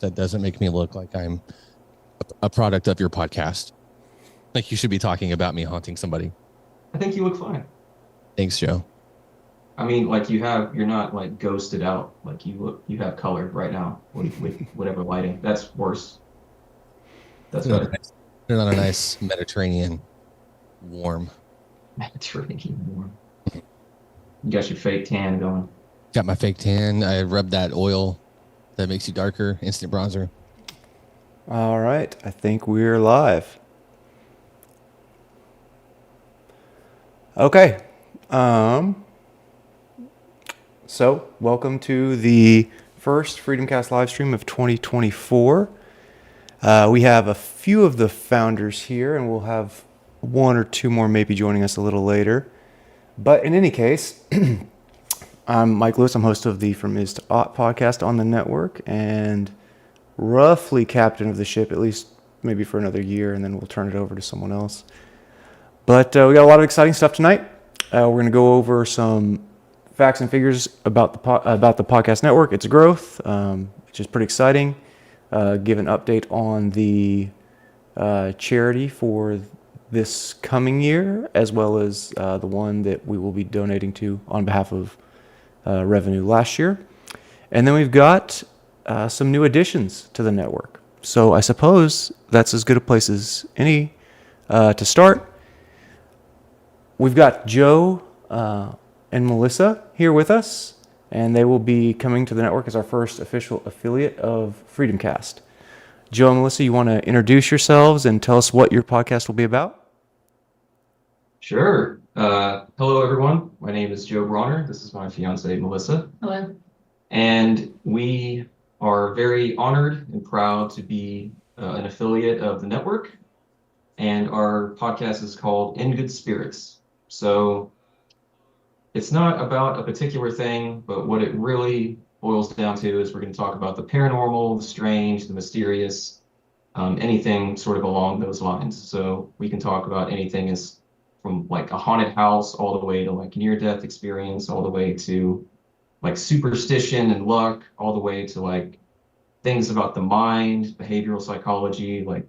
that doesn't make me look like I'm a product of your podcast. Like you should be talking about me haunting somebody. I think you look fine. Thanks, Joe. I mean, you're not like ghosted out. Like you have color right now with whatever lighting. That's worse. That's Put it on a better. nice, put it on a nice Mediterranean warm. Mediterranean warm. You got your fake tan going. Got my fake tan. I rubbed that oil that makes you darker, instant bronzer. All right, I think we're live. Okay. Um, so, welcome to the first FreedomCast live stream of 2024. We have a few of the founders here, and we'll have one or two more maybe joining us a little later. But in any case, I'm Mike Lewis. I'm host of the From Is to Ought podcast on the network, and roughly captain of the ship, at least maybe for another year, and then we'll turn it over to someone else. But we got a lot of exciting stuff tonight. We're going to go over some facts and figures about the podcast network, its growth, which is pretty exciting. Give an update on the charity for this coming year, as well as the one that we will be donating to on behalf of revenue last year. And then we've got some new additions to the network. So I suppose that's as good a place as any to start. We've got Joe and Melissa here with us, and they will be coming to the network as our first official affiliate of FreedomCast. Joe and Melissa, you want to introduce yourselves and tell us what your podcast will be about? Sure. Hello, everyone. My name is Joe Bronner. This is my fiance, Melissa. Hello. And we are very honored and proud to be an affiliate of the network. And our podcast is called In Good Spirits. So it's not about a particular thing, but what it really boils down to is we're going to talk about the paranormal, the strange, the mysterious, anything sort of along those lines. So we can talk about anything as from like a haunted house all the way to like near-death experience, all the way to like superstition and luck, all the way to like things about the mind, behavioral psychology, like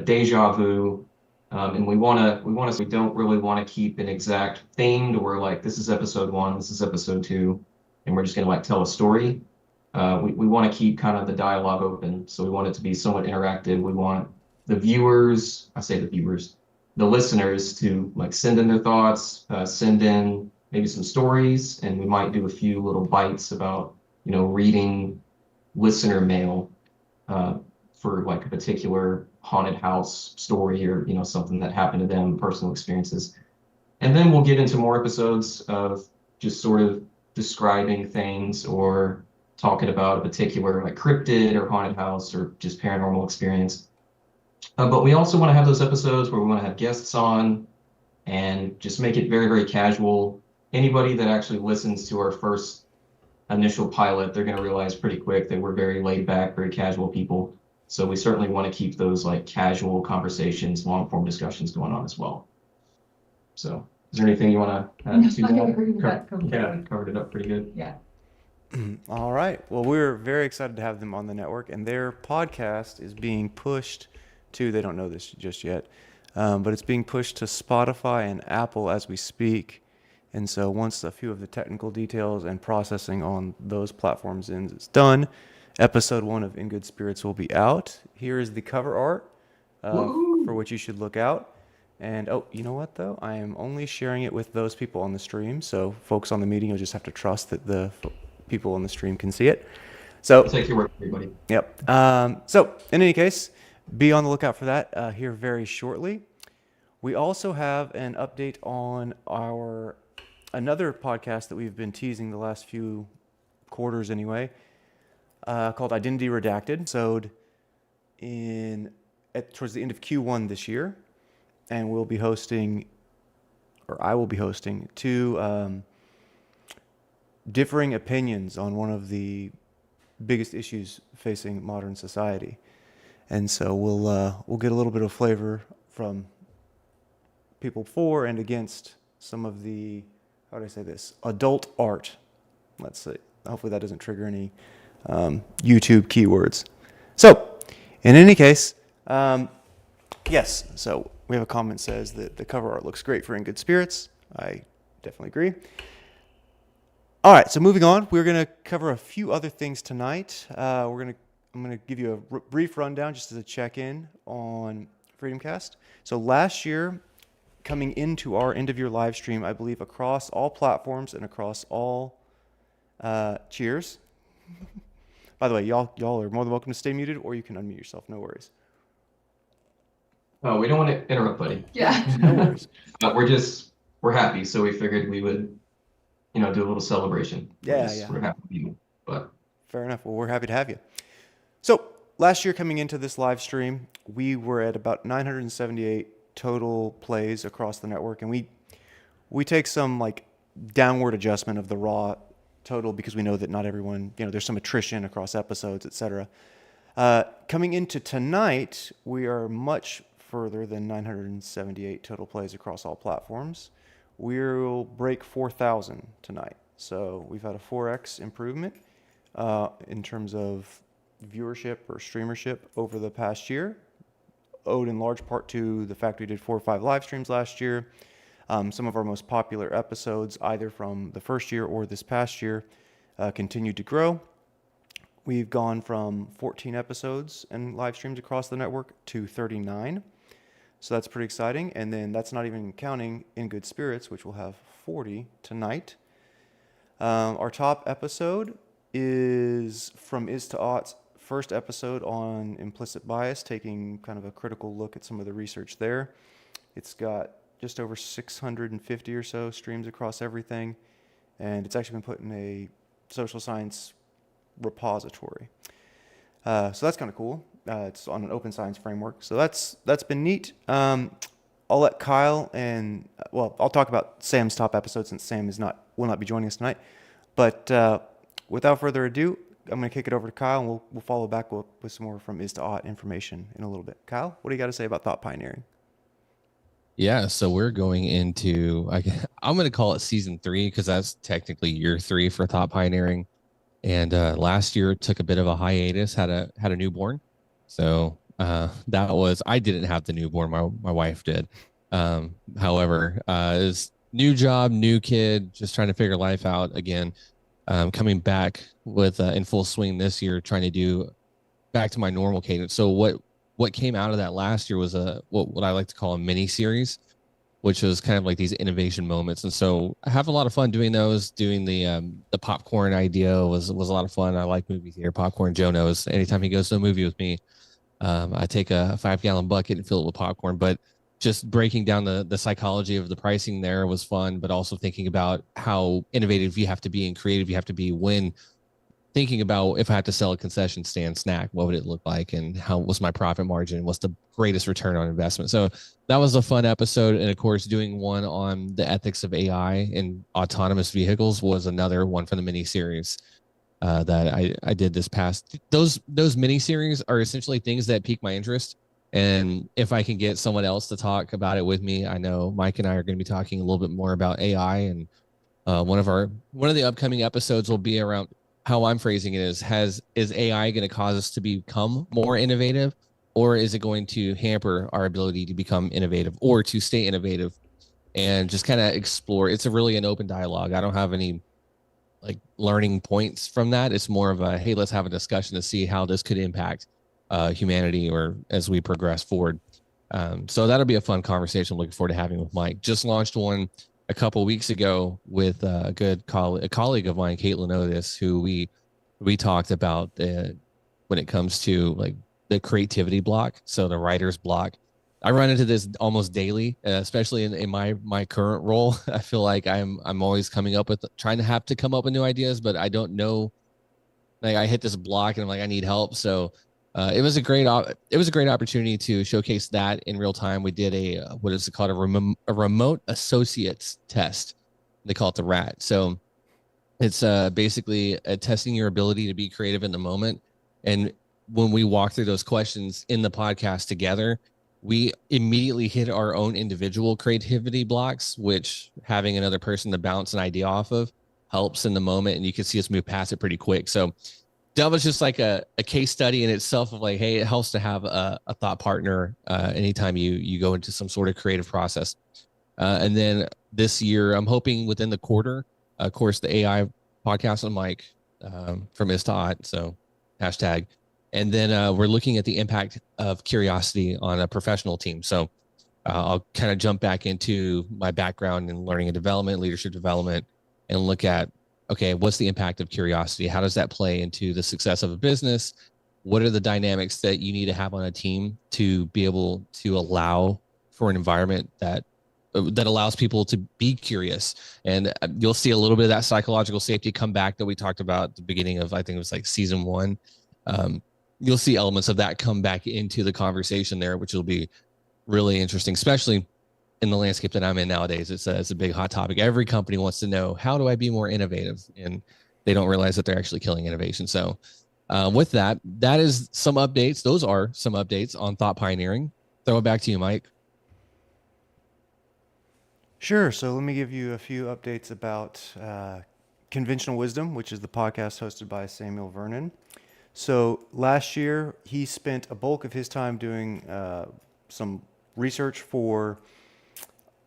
deja vu. And we don't really want to keep an exact theme to where like this is episode 1, this is episode 2, and we're just gonna like tell a story. We want to keep kind of the dialogue open, so we want it to be somewhat interactive. We want the viewers, I say the viewers, the listeners to like send in their thoughts, send in maybe some stories, and we might do a few little bites about, reading listener mail for like a particular haunted house story or, something that happened to them, personal experiences. And then we'll get into more episodes of just sort of describing things or talking about a particular like cryptid or haunted house or just paranormal experience. But we also want to have those episodes where we want to have guests on and just make it very, very casual. Anybody that actually listens to our first initial pilot, they're going to realize pretty quick that we're very laid back, very casual people. So we certainly want to keep those like casual conversations, long form discussions going on as well. So is there anything you want to add to that? Yeah, covered it up pretty good. Yeah. All right. Well, we're very excited to have them on the network, and their podcast is being pushed to, they don't know this just yet, but it's being pushed to Spotify and Apple as we speak. And so once a few of the technical details and processing on those platforms is done, episode 1 of In Good Spirits will be out. Here is the cover art for which you should look out. And, oh, you know what, though? I am only sharing it with those people on the stream. So folks on the meeting, you'll just have to trust that the people on the stream can see it. So I'll take your word, everybody. Yep. So in any case, be on the lookout for that here very shortly. We also have an update on another podcast that we've been teasing the last few quarters anyway, called Identity Redacted. So towards the end of Q1 this year, and I will be hosting 2 differing opinions on one of the biggest issues facing modern society. And so we'll get a little bit of flavor from people for and against some of the, how do I say this, adult art. Let's see. Hopefully that doesn't trigger any YouTube keywords. So, in any case, yes. So we have a comment that says that the cover art looks great for In Good Spirits. I definitely agree. All right. So moving on, we're going to cover a few other things tonight. I'm going to give you a brief rundown just as a check-in on FreedomCast. So last year, coming into our end-of-year live stream, I believe across all platforms and across all cheers. By the way, y'all are more than welcome to stay muted, or you can unmute yourself. No worries. Oh, we don't want to interrupt, buddy. Yeah. No worries. But we're happy, so we figured we would, do a little celebration. Yeah, We're happy to be here. But fair enough. Well, we're happy to have you. So last year, coming into this live stream, we were at about 978 total plays across the network, and we take some like downward adjustment of the raw total because we know that not everyone, there's some attrition across episodes, etc. Coming into tonight, we are much further than 978 total plays across all platforms. We'll break 4,000 tonight. So we've had a 4x improvement in terms of viewership or streamership over the past year, owed in large part to the fact we did 4 or 5 live streams last year. Some of our most popular episodes, either from the first year or this past year, continued to grow. We've gone from 14 episodes and live streams across the network to 39. So that's pretty exciting. And then that's not even counting In Good Spirits, which will have 40 tonight. Our top episode is from Is to Ought's first episode on implicit bias, taking kind of a critical look at some of the research there. It's got just over 650 or so streams across everything. And it's actually been put in a social science repository. So that's kind of cool. It's on an open science framework. So that's been neat. I'll let Kyle I'll talk about Sam's top episode since Sam will not be joining us tonight. But without further ado, I'm going to kick it over to Kyle, and we'll follow back with some more from Is to Ought information in a little bit. Kyle, what do you got to say about thought pioneering? Yeah, so we're going into, I'm going to call it season 3 because that's technically year 3 for thought pioneering. And last year took a bit of a hiatus, had a newborn. So I didn't have the newborn, my wife did. However, it's new job, new kid, just trying to figure life out again. Coming back with in full swing this year, trying to do back to my normal cadence. So what came out of that last year was what I like to call a mini series, which was kind of like these innovation moments. And so I have a lot of fun doing those. Doing the popcorn idea was a lot of fun. I like movie theater popcorn. Joe knows anytime he goes to a movie with me, I take a 5-gallon bucket and fill it with popcorn. But just breaking down the psychology of the pricing there was fun, but also thinking about how innovative you have to be and creative you have to be when thinking about if I had to sell a concession stand snack, what would it look like, and how was my profit margin? What's the greatest return on investment? So that was a fun episode. And of course, doing one on the ethics of AI and autonomous vehicles was another one from the mini series that I did this past. Those mini series are essentially things that pique my interest. And if I can get someone else to talk about it with me, I know Mike and I are going to be talking a little bit more about AI. And one of the upcoming episodes will be around how I'm phrasing it is AI going to cause us to become more innovative, or is it going to hamper our ability to become innovative or to stay innovative and just kind of explore? It's really an open dialogue. I don't have any like learning points from that. It's more of a, hey, let's have a discussion to see how this could impact humanity or as we progress forward. So that'll be a fun conversation. I'm looking forward to having with Mike. Just launched one a couple of weeks ago with a colleague of mine, Caitlin Otis, who we talked about when it comes to like the creativity block. So the writer's block. I run into this almost daily, especially in my current role. I feel like I'm always trying to come up with new ideas, but I don't know. Like I hit this block and I'm like, I need help. So it was a great opportunity to showcase that in real time. We did what is it called, a remote associates test. They call it the RAT. So it's basically testing your ability to be creative in the moment. And when we walk through those questions in the podcast together, we immediately hit our own individual creativity blocks, which having another person to bounce an idea off of helps in the moment. And you can see us move past it pretty quick. So that was just like a case study in itself of like, hey, it helps to have a thought partner anytime you go into some sort of creative process. And then this year, I'm hoping within the quarter, of course, the AI podcast on Mike from Istot. So hashtag. And then we're looking at the impact of curiosity on a professional team. So I'll kind of jump back into my background in learning and development, leadership development, and look at, okay, what's the impact of curiosity? How does that play into the success of a business? What are the dynamics that you need to have on a team to be able to allow for an environment that allows people to be curious? And you'll see a little bit of that psychological safety come back that we talked about at the beginning of, I think it was like season 1. You'll see elements of that come back into the conversation there, which will be really interesting, especially in the landscape that I'm in nowadays. It's a big hot topic. Every company wants to know, how do I be more innovative? And they don't realize that they're actually killing innovation. So with that is some updates. Those are some updates on thought pioneering. Throw it back to you, Mike. Sure. So let me give you a few updates about Conventional Wisdom, which is the podcast hosted by Samuel Vernon. So last year, he spent a bulk of his time doing some research for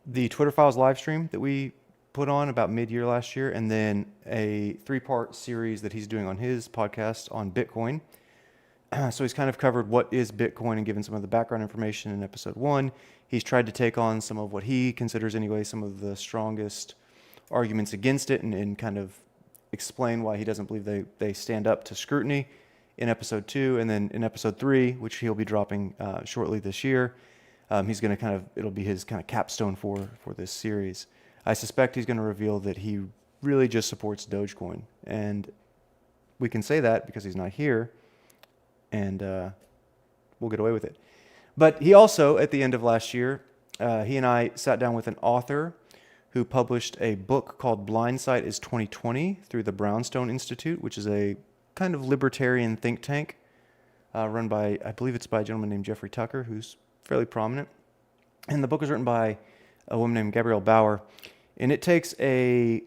the Twitter Files live stream that we put on about mid-year last year, and then a 3-part series that he's doing on his podcast on Bitcoin. So he's kind of covered what is Bitcoin and given some of the background information in episode 1. He's tried to take on some of what he considers anyway some of the strongest arguments against it, and kind of explain why he doesn't believe they stand up to scrutiny in episode 2. And then in episode 3, which he'll be dropping shortly this year, he's going to it'll be his kind of capstone for this series. I suspect he's going to reveal that he really just supports Dogecoin. And we can say that because he's not here, and we'll get away with it. But he also, at the end of last year, he and I sat down with an author who published a book called Blindsight is 2020 through the Brownstone Institute, which is a kind of libertarian think tank run by, I believe it's by a gentleman named Jeffrey Tucker, who's fairly prominent. And the book was written by a woman named Gabrielle Bauer. And it takes a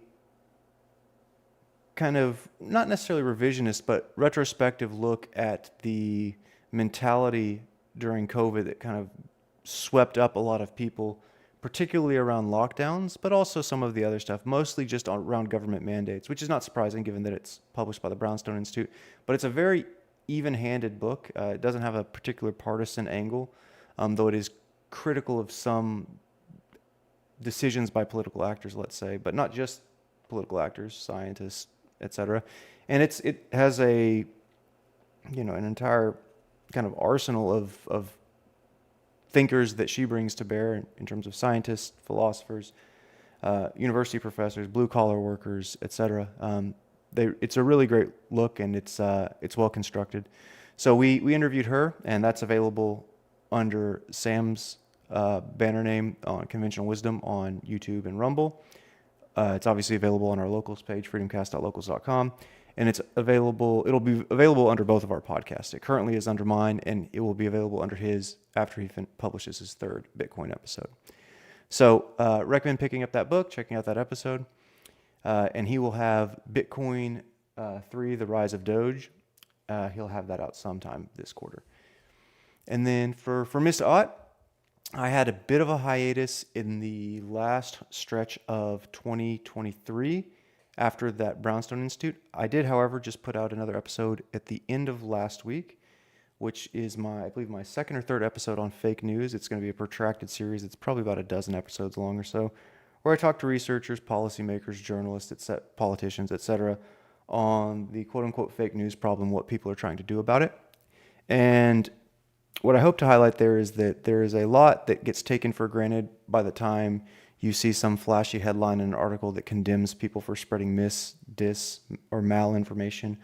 kind of, not necessarily revisionist, but retrospective look at the mentality during COVID that kind of swept up a lot of people, particularly around lockdowns, but also some of the other stuff, mostly just around government mandates, which is not surprising given that it's published by the Brownstone Institute. But it's a very even-handed book. It doesn't have a particular partisan angle, though it is critical of some decisions by political actors, let's say, but not just political actors, scientists, etc. And it has an entire kind of arsenal of thinkers that she brings to bear in terms of scientists, philosophers, university professors, blue-collar workers, etc. It's a really great look, and it's well constructed. So we interviewed her, and that's available under Sam's banner name on Conventional Wisdom on YouTube and Rumble. It's obviously available on our locals page, freedomcast.locals.com, and it'll be available under both of our podcasts. It currently is under mine, and it will be available under his after he publishes his 3rd Bitcoin episode. So recommend picking up that book, checking out that episode, and he will have Bitcoin 3, The Rise of Doge. He'll have that out sometime this quarter. And then for Mr. Ott, I had a bit of a hiatus in the last stretch of 2023 after that Brownstone Institute. I did, however, just put out another episode at the end of last week, which is I believe my 2nd or 3rd episode on fake news. It's going to be a protracted series. It's probably about a dozen episodes long or so, where I talk to researchers, policymakers, journalists, politicians, etc., on the quote-unquote fake news problem, what people are trying to do about it. And what I hope to highlight there is that there is a lot that gets taken for granted by the time you see some flashy headline in an article that condemns people for spreading dis, or malinformation,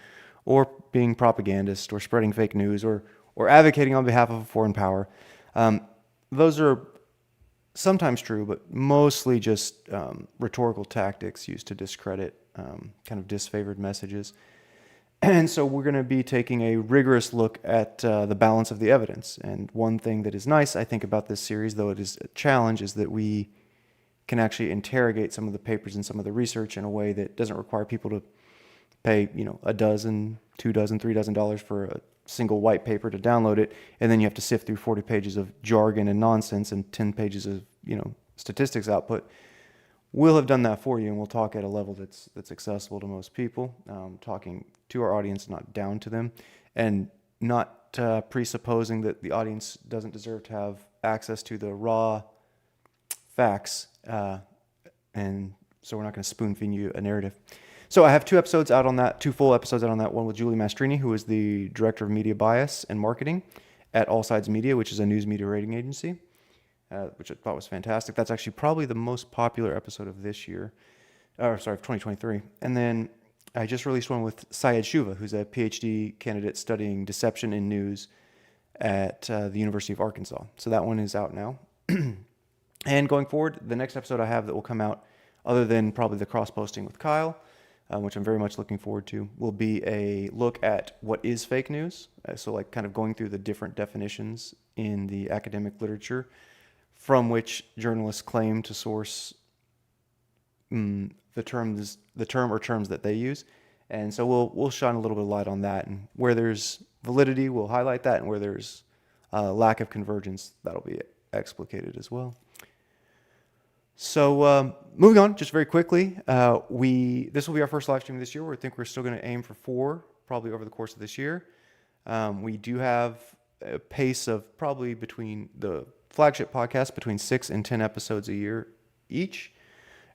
or being propagandist, or spreading fake news, or advocating on behalf of a foreign power. Those are sometimes true, but mostly just rhetorical tactics used to discredit kind of disfavored messages. And so we're going to be taking a rigorous look at the balance of the evidence. And one thing that is nice, I think, about this series, though it is a challenge, is that we can actually interrogate some of the papers and some of the research in a way that doesn't require people to pay, a dozen, 2 dozen, 3 dozen dollars for a single white paper to download it, and then you have to sift through 40 pages of jargon and nonsense and 10 pages of, statistics output. We'll have done that for you, and we'll talk at a level that's accessible to most people, talking to our audience, not down to them, and not presupposing that the audience doesn't deserve to have access to the raw facts, and so we're not going to spoon feed you a narrative. So I have 2 episodes out on that, 2 full episodes out on that. One with Julie Mastrini, who is the director of media bias and marketing at All Sides Media, which is a news media rating agency, which I thought was fantastic. That's actually probably the most popular episode of this year, of 2023. And then I just released one with Syed Shuva, who's a PhD candidate studying deception in news at the University of Arkansas. So that one is out now. And going forward, the next episode I have that will come out, other than probably the cross-posting with Kyle, which I'm very much looking forward to, will be a look at what is fake news. So like kind of going through the different definitions in the academic literature from which journalists claim to source the term or terms that they use. And so we'll shine a little bit of light on that, and where there's validity, we'll highlight that, and where there's lack of convergence, that'll be explicated as well. So moving on, just very quickly, this will be our first live stream this year. We think we're still going to aim for 4, probably over the course of this year. We do have a pace of probably between the flagship podcast between 6 and 10 episodes a year each.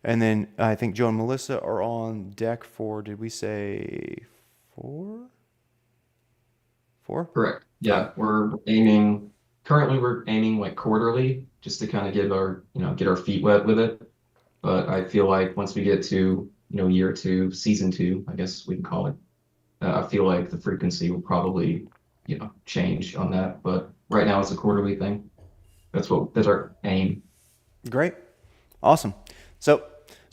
And then I think Joe and Melissa are on deck for, did we say 4? 4? Correct. Yeah, currently we're aiming like quarterly, just to kind of get our feet wet with it. But I feel like once we get to, year 2, season 2, I guess we can call it, I feel like the frequency will probably, change on that. But right now it's a quarterly thing. That's our aim. Great. Awesome. So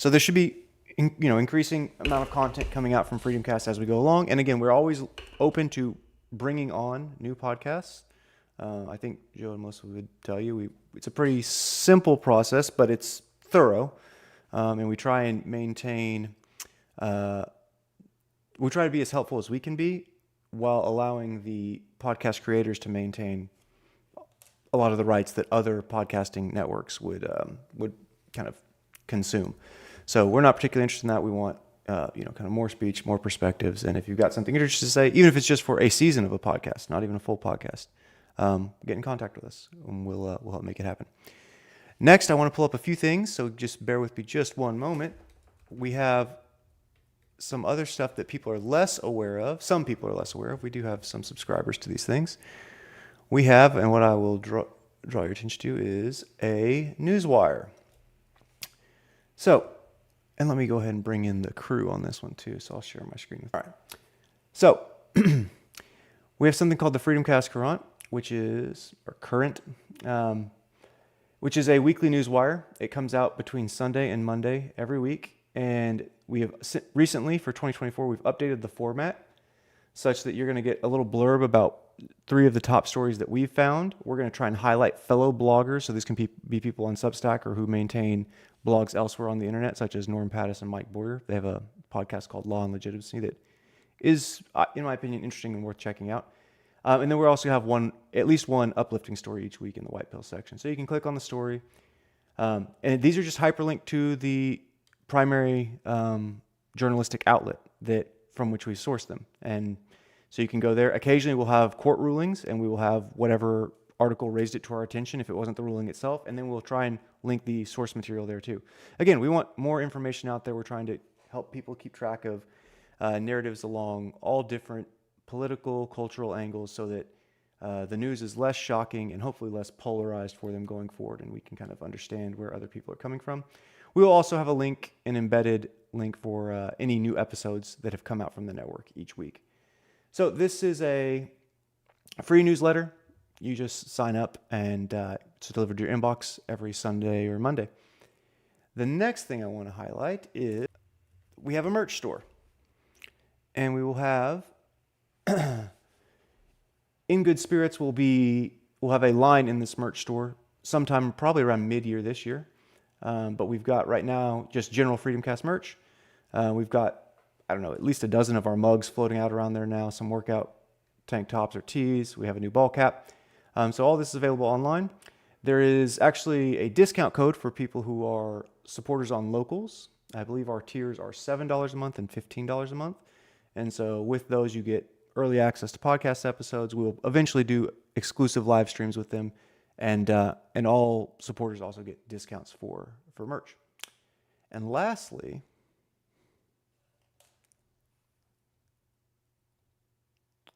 there should be, increasing amount of content coming out from FreedomCast as we go along. And again, we're always open to bringing on new podcasts. I think Joe and Melissa would tell you it's a pretty simple process, but it's thorough, and we try and maintain. We try to be as helpful as we can be, while allowing the podcast creators to maintain a lot of the rights that other podcasting networks would kind of consume. So we're not particularly interested in that. We want kind of more speech, more perspectives, and if you've got something interesting to say, even if it's just for a season of a podcast, not even a full podcast. Get in contact with us, and we'll help make it happen. Next, I want to pull up a few things, so just bear with me just one moment. We have some other stuff that people are less aware of. Some people are less aware of. We do have some subscribers to these things. We have, and what I will draw your attention to is a newswire. So, and let me go ahead and bring in the crew on this one too, so I'll share my screen. All right. So, we have something called the FreedomCast Current, which is a weekly news wire. It comes out between Sunday and Monday every week. And we have recently, for 2024, we've updated the format such that you're going to get a little blurb about 3 of the top stories that we've found. We're going to try and highlight fellow bloggers. So this can be people on Substack or who maintain blogs elsewhere on the internet, such as Norm Pattis and Mike Boyer. They have a podcast called Law and Legitimacy that is, in my opinion, interesting and worth checking out. And then we also have at least one uplifting story each week in the White Pill section. So you can click on the story. And these are just hyperlinked to the primary journalistic outlet from which we source them. And so you can go there. Occasionally we'll have court rulings, and we will have whatever article raised it to our attention if it wasn't the ruling itself. And then we'll try and link the source material there too. Again, we want more information out there. We're trying to help people keep track of narratives along all different political, cultural angles, so that the news is less shocking and hopefully less polarized for them going forward, and we can kind of understand where other people are coming from. We will also have an embedded link for any new episodes that have come out from the network each week. So this is a free newsletter. You just sign up, and it's delivered to your inbox every Sunday or Monday. The next thing I want to highlight is we have a merch store, and we will have In Good Spirits we'll have a line in this merch store sometime probably around mid-year this year. But we've got right now just general FreedomCast merch. We've got I don't know, at least a dozen of our mugs floating out around there now, some workout tank tops or tees. We have a new ball cap. So all this is available online. There is actually a discount code for people who are supporters on locals. I believe our tiers are $7 a month and $15 a month. And so with those, you get early access to podcast episodes. We'll eventually do exclusive live streams with them. And all supporters also get discounts for merch. And lastly,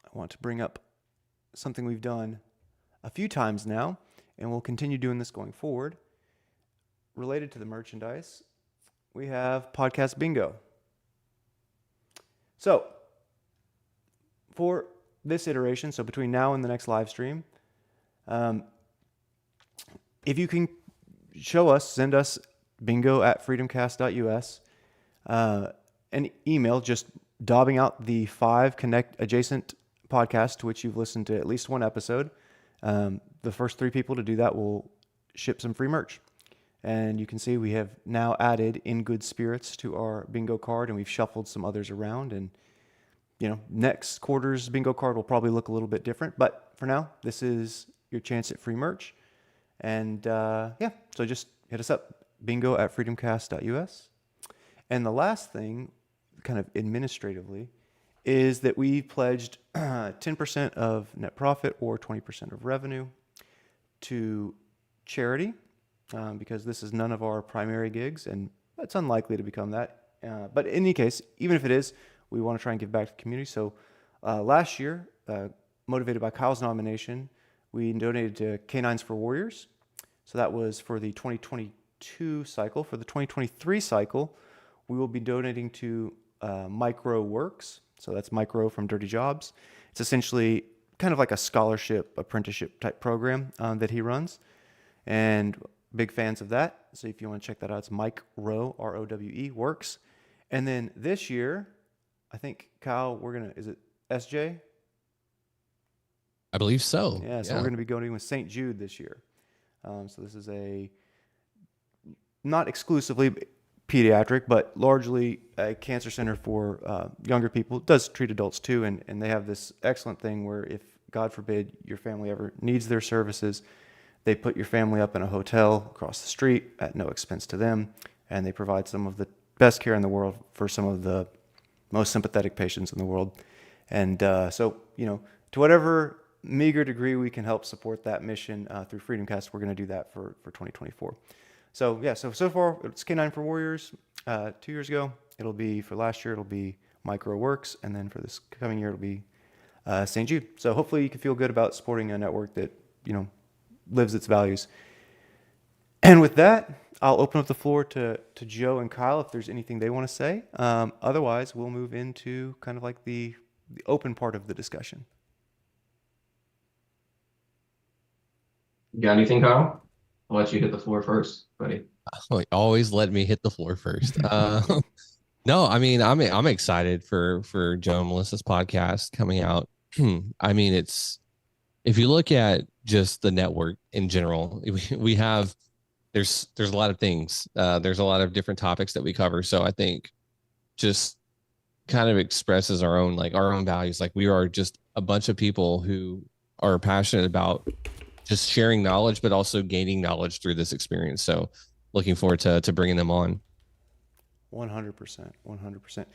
I want to bring up something we've done a few times now, and we'll continue doing this going forward. Related to the merchandise, we have Podcast Bingo. So, for this iteration, so between now and the next live stream, if you can send us bingo@freedomcast.us, an email just daubing out the 5 connect adjacent podcasts to which you've listened to at least one episode. The first 3 people to do that will ship some free merch. And you can see we have now added In Good Spirits to our bingo card, and we've shuffled some others around. And, next quarter's bingo card will probably look a little bit different. But for now, this is your chance at free merch. And so just hit us up, bingo@freedomcast.us. And the last thing, kind of administratively, is that we pledged 10% of net profit or 20% of revenue to charity, because this is none of our primary gigs, and it's unlikely to become that. But in any case, even if it is, we want to try and give back to the community. So last year, motivated by Kyle's nomination, we donated to Canines for Warriors. So that was for the 2022 cycle. For the 2023 cycle, we will be donating to Micro Works. So that's Micro from Dirty Jobs. It's essentially kind of like a scholarship, apprenticeship type program that he runs. And big fans of that. So if you want to check that out, it's Mike Rowe, ROWE, Works. And then this year, I think, Kyle, is it SJ? I believe so. Yeah, so we're going to be going with St. Jude this year. So this is not exclusively pediatric, but largely a cancer center for younger people. It does treat adults too, and they have this excellent thing where if, God forbid, your family ever needs their services, they put your family up in a hotel across the street at no expense to them, and they provide some of the best care in the world for some of the most sympathetic patients in the world. And so, to whatever meager degree we can help support that mission through FreedomCast, we're going to do that for 2024. So so far it's Canine for Warriors. 2 years ago, for last year, it'll be Micro Works, and then for this coming year, it'll be St. Jude. So hopefully you can feel good about supporting a network that, lives its values. And with that, I'll open up the floor to Joe and Kyle if there's anything they want to say. Otherwise, we'll move into kind of like the open part of the discussion. You got anything, Kyle? I'll let you hit the floor first, buddy. Always let me hit the floor first. No, I mean, I'm excited for Joe and Melissa's podcast coming out. I mean, if you look at just the network in general, we have there's a lot of things. There's a lot of different topics that we cover. So I think just kind of expresses our own values. Like, we are just a bunch of people who are passionate about just sharing knowledge, but also gaining knowledge through this experience. So looking forward to bringing them on. 100%.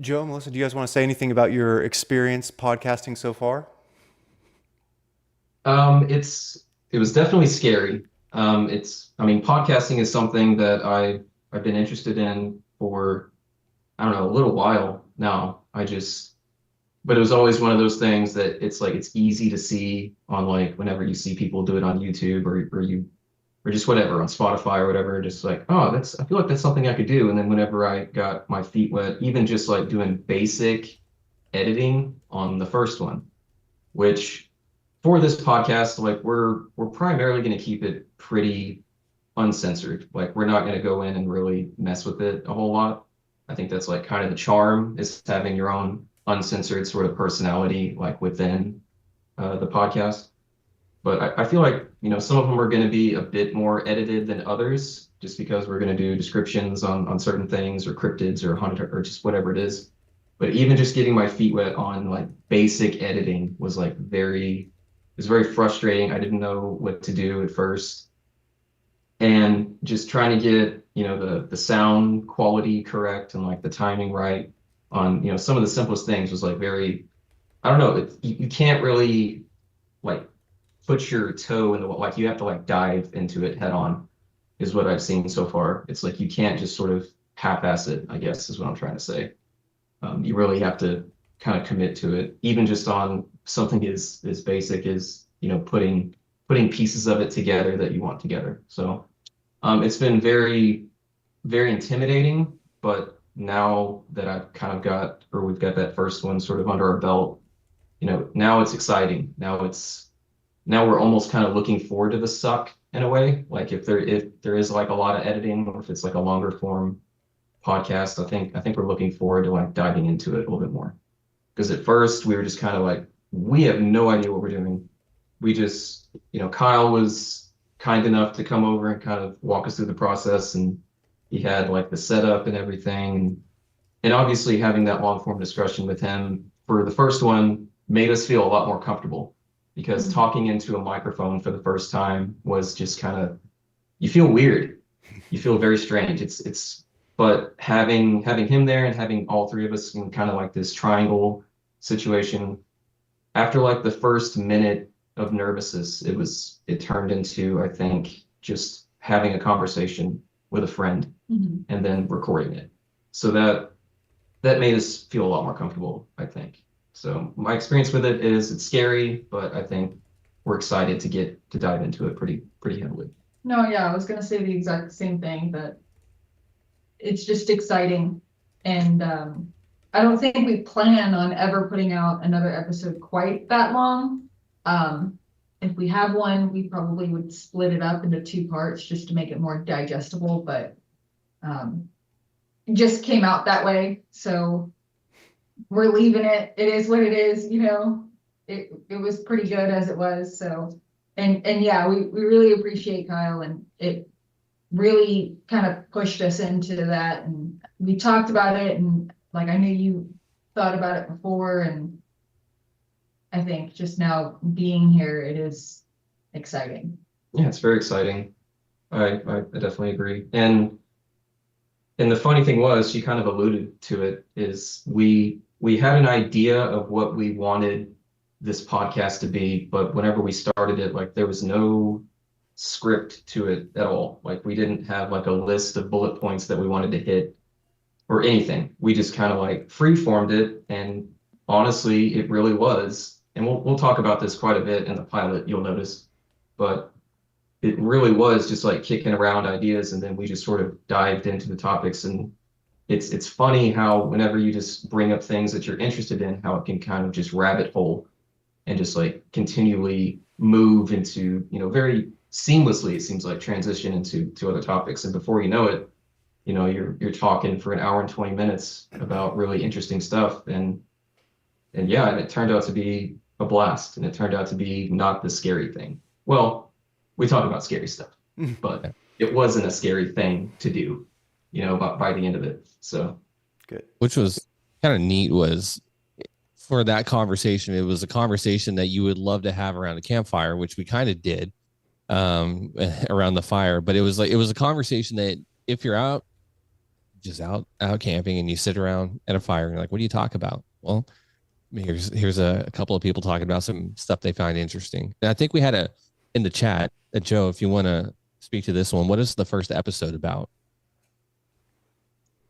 Joe, Melissa, do you guys want to say anything about your experience podcasting so far? It was definitely scary. Podcasting is something that I've been interested in for, I don't know, a little while now. But it was always one of those things that it's easy to see on, whenever you see people do it on YouTube or just whatever, on Spotify or whatever, just I feel like that's something I could do. And then whenever I got my feet wet, even just doing basic editing on the first one, which for this podcast, we're primarily going to keep it pretty uncensored. We're not going to go in and really mess with it a whole lot. I think that's kind of the charm, is having your own uncensored sort of personality within the podcast. But I feel like, some of them are going to be a bit more edited than others, just because we're going to do descriptions on certain things or cryptids or hunter or just whatever it is. But even just getting my feet wet on like basic editing was like it was very frustrating. I didn't know what to do at first. And just trying to get, the sound quality correct and like the timing right on, some of the simplest things was like I don't know, you can't really like put your toe in the like you have to like dive into it head on is what I've seen so far. It's like you can't just sort of half-ass it, I guess is what I'm trying to say. You really have to kind of commit to it, even just on something as basic as putting pieces of it together that you want together. So it's been very, very intimidating, but now that we've got that first one sort of under our belt, now it's exciting. Now we're almost kind of looking forward to the suck in a way. Like if there is like a lot of editing or if it's like a longer form podcast, I think we're looking forward to like diving into it a little bit more. Because at first we were just kind of like, we have no idea what we're doing. We just, Kyle was kind enough to come over and kind of walk us through the process, and he had like the setup and everything. And obviously having that long form discussion with him for the first one made us feel a lot more comfortable, because talking into a microphone for the first time was just kind of, you feel weird. You feel very strange. But having him there and having all three of us in kind of like this triangle situation, after like the first minute of nervousness, it turned into, I think, just having a conversation with a friend and then recording it. So that made us feel a lot more comfortable, I think. So my experience with it is it's scary, but I think we're excited to dive into it pretty heavily. No, yeah, I was gonna say the exact same thing, that it's just exciting. And I don't think we plan on ever putting out another episode quite that long. If we have one, we probably would split it up into 2 parts just to make it more digestible, but it just came out that way. So we're leaving it. It is what it is, it was pretty good as it was. So, and yeah, we really appreciate Kyle, and it really kind of pushed us into that. And we talked about it, and like, I knew you thought about it before, and I think just now being here, it is exciting. Yeah, it's very exciting. I definitely agree. And the funny thing was, she kind of alluded to it, is we had an idea of what we wanted this podcast to be, but whenever we started it, like there was no script to it at all. Like we didn't have like a list of bullet points that we wanted to hit or anything. We just kind of like free formed it, and honestly, it really was. And we'll talk about this quite a bit in the pilot, you'll notice, but it really was just like kicking around ideas, and then we just sort of dived into the topics. And it's funny how whenever you just bring up things that you're interested in, how it can kind of just rabbit hole and just like continually move into, very seamlessly, it seems like, transition into other topics. And before you know it, you're talking for an hour and 20 minutes about really interesting stuff. And yeah, and it turned out to be a blast, and it turned out to be not the scary thing. Well, we talk about scary stuff, but it wasn't a scary thing to do, by the end of it. So good. Which was kind of neat, was for that conversation. It was a conversation that you would love to have around a campfire, which we kind of did around the fire. But it was a conversation that if you're out camping and you sit around at a fire and you're like, what do you talk about? Well, here's a couple of people talking about some stuff they find interesting. And I think we had in the chat, Joe, if you want to speak to this one, what is the first episode about?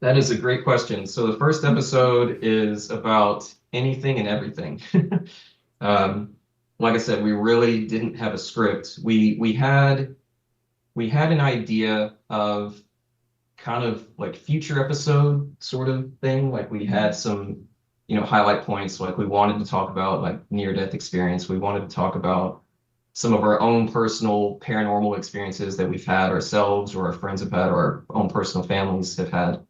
that is a great question. So the first episode is about anything and everything. Like I said, we really didn't have a script. We had an idea of kind of like future episode sort of thing. Like we had some, highlight points. Like we wanted to talk about like near-death experience. We wanted to talk about some of our own personal paranormal experiences that we've had ourselves, or our friends have had, or our own personal families have had.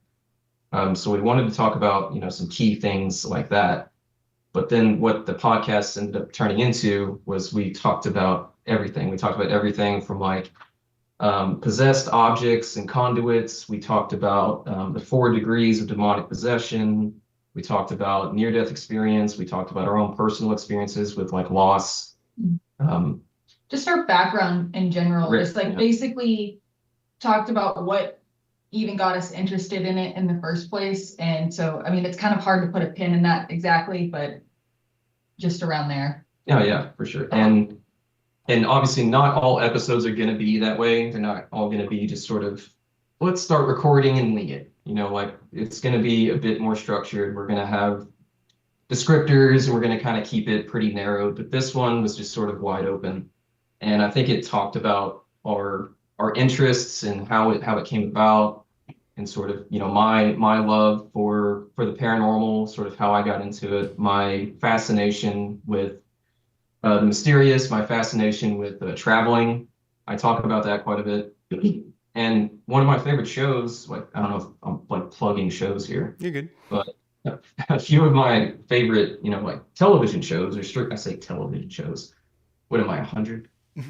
So we wanted to talk about, some key things like that. But then what the podcast ended up turning into was we talked about everything. We talked about everything from like possessed objects and conduits. We talked about the 4 degrees of demonic possession. We talked about near-death experience. We talked about our own personal experiences with like loss. Just our background in general, just like basically talked about what even got us interested in it in the first place. And so, I mean, it's kind of hard to put a pin in that exactly, but just around there. Oh yeah, for sure. And obviously not all episodes are going to be that way. They're not all going to be just sort of, let's start recording and wing it. You know, like it's going to be a bit more structured. We're going to have descriptors and we're going to kind of keep it pretty narrow. But this one was just sort of wide open. And I think it talked about our interests and how it came about, and sort of, you know, my love for the paranormal, sort of how I got into it, my fascination with the mysterious, my fascination with traveling. I talk about that quite a bit. And one of my favorite shows, like, I don't know if I'm like plugging shows here. You're good. But a few of my favorite, you know, like television shows, I say television shows. What am I, 100?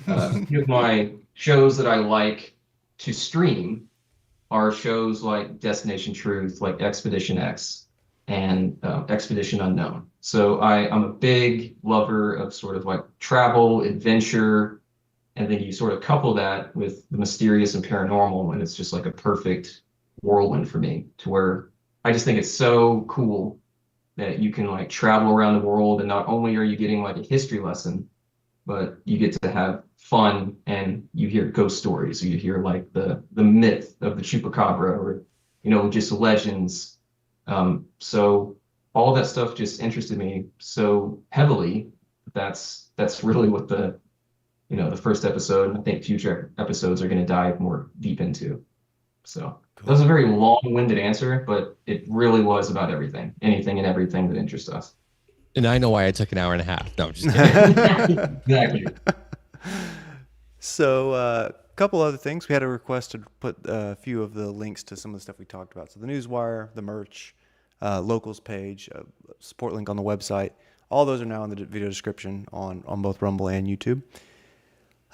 A few of my shows that I like to stream are shows like Destination Truth, like Expedition X and Expedition Unknown. So I'm a big lover of sort of like travel, adventure, and then you sort of couple that with the mysterious and paranormal, and it's just like a perfect whirlwind for me, to where I just think it's so cool that you can like travel around the world, and not only are you getting like a history lesson, but you get to have fun and you hear ghost stories, or you hear like the myth of the chupacabra, or, you know, just legends. So all that stuff just interested me so heavily. That's really what the, you know, the first episode, and I think future episodes are going to dive more deep into. So that was a very long-winded answer, but it really was about everything, anything and everything that interests us. And I know why I took an hour and a half. No, I'm just kidding. Exactly. So a couple other things. We had a request to put a few of the links to some of the stuff we talked about. So the newswire, the merch, locals page, support link on the website. All those are now in the video description on both Rumble and YouTube.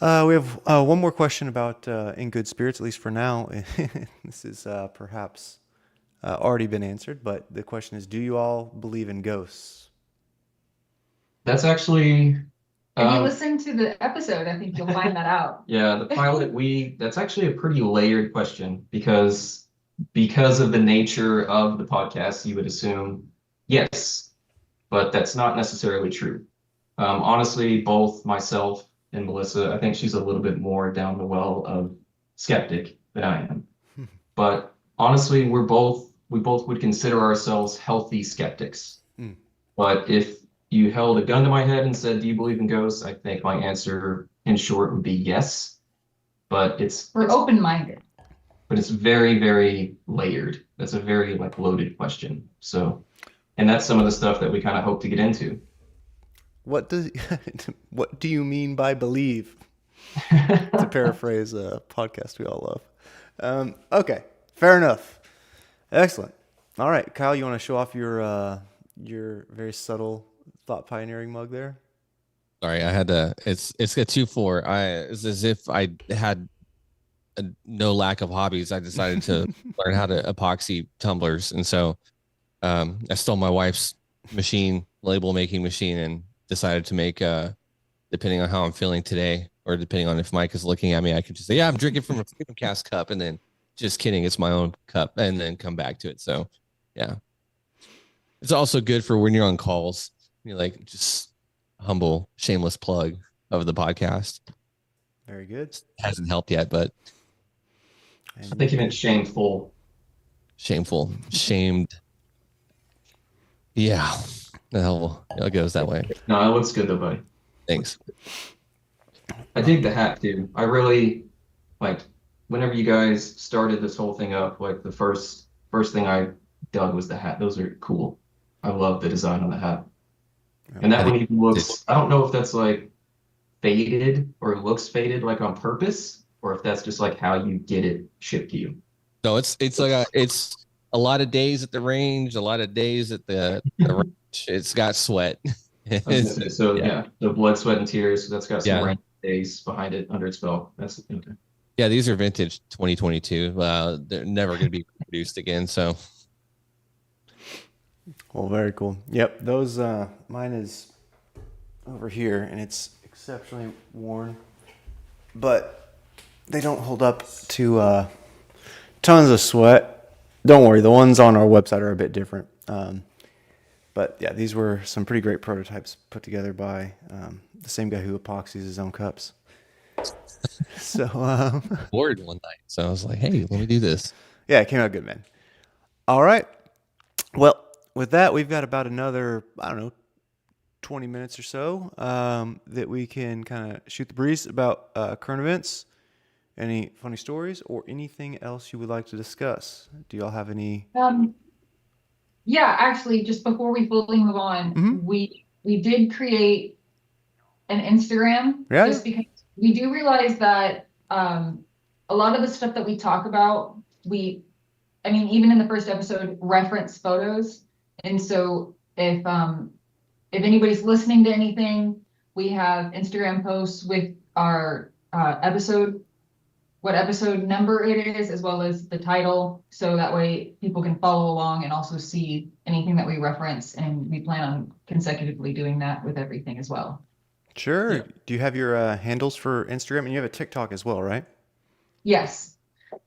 We have one more question about In Good Spirits, at least for now. This is perhaps already been answered, but the question is, do you all believe in ghosts? That's actually... If you listen to the episode, I think you'll find that out. Yeah, the pilot, that's actually a pretty layered question, because of the nature of the podcast, you would assume yes, but that's not necessarily true. Honestly, both myself and Melissa, I think she's a little bit more down the well of skeptic than I am. But honestly, we both would consider ourselves healthy skeptics. But if you held a gun to my head and said, do you believe in ghosts? I think my answer in short would be yes. But we're open-minded. But it's very, very layered. That's a very like loaded question. So, and that's some of the stuff that we kind of hope to get into. What do you mean by believe? To paraphrase a podcast we all love. Okay, fair enough. Excellent. All right, Kyle, you want to show off your very subtle thought pioneering mug there? Sorry, I had to. It's a 2-4. It's as if I had no lack of hobbies. I decided to learn how to epoxy tumblers, and so I stole my wife's label making machine, and decided to make, depending on how I'm feeling today, or depending on if Mike is looking at me, I could just say, yeah, I'm drinking from a FreedomCast cup, and then just kidding, it's my own cup, and then come back to it. So yeah, it's also good for when you're on calls. You're like, just humble, shameless plug of the podcast. Very good. Hasn't helped yet, but I think you meant shameful. Shamed. Yeah, the hell, it goes that way. No, it looks good though, buddy. Thanks. I dig the hat too. I really like, whenever you guys started this whole thing up, like the first thing I dug was the hat. Those are cool. I love the design on the hat. And that one even looks, I don't know if that's like faded or looks faded like on purpose, or if that's just like how you get it shipped to you. No, it's like it's a lot of days at the range, a lot of days at the It's got sweat. I was gonna say, so yeah, the blood, sweat, and tears. So that's got some Yeah. rain days behind it under its belt. That's okay. Yeah, these are vintage 2022. They're never going to be produced again. So, Well, very cool. Yep, those mine is over here, and it's exceptionally worn, but they don't hold up to tons of sweat. Don't worry, the ones on our website are a bit different. But yeah, these were some pretty great prototypes put together by the same guy who epoxies his own cups. So bored one night. So I was like, hey, let me do this. yeah, it came out good, man. All right. Well, with that, we've got about another, I don't know, 20 minutes or so that we can kind of shoot the breeze about current events, any funny stories, or anything else you would like to discuss. Do y'all have any? Yeah, actually, just before we fully move on, we did create an Instagram just because we do realize that a lot of the stuff that we talk about, I mean, even in the first episode, reference photos. And so if anybody's listening to anything, we have Instagram posts with our what episode number it is, as well as the title. So that way people can follow along and also see anything that we reference. And we plan on consecutively doing that with everything as well. Sure. Yeah. Do you have your handles for Instagram? And you have a TikTok as well, right? Yes.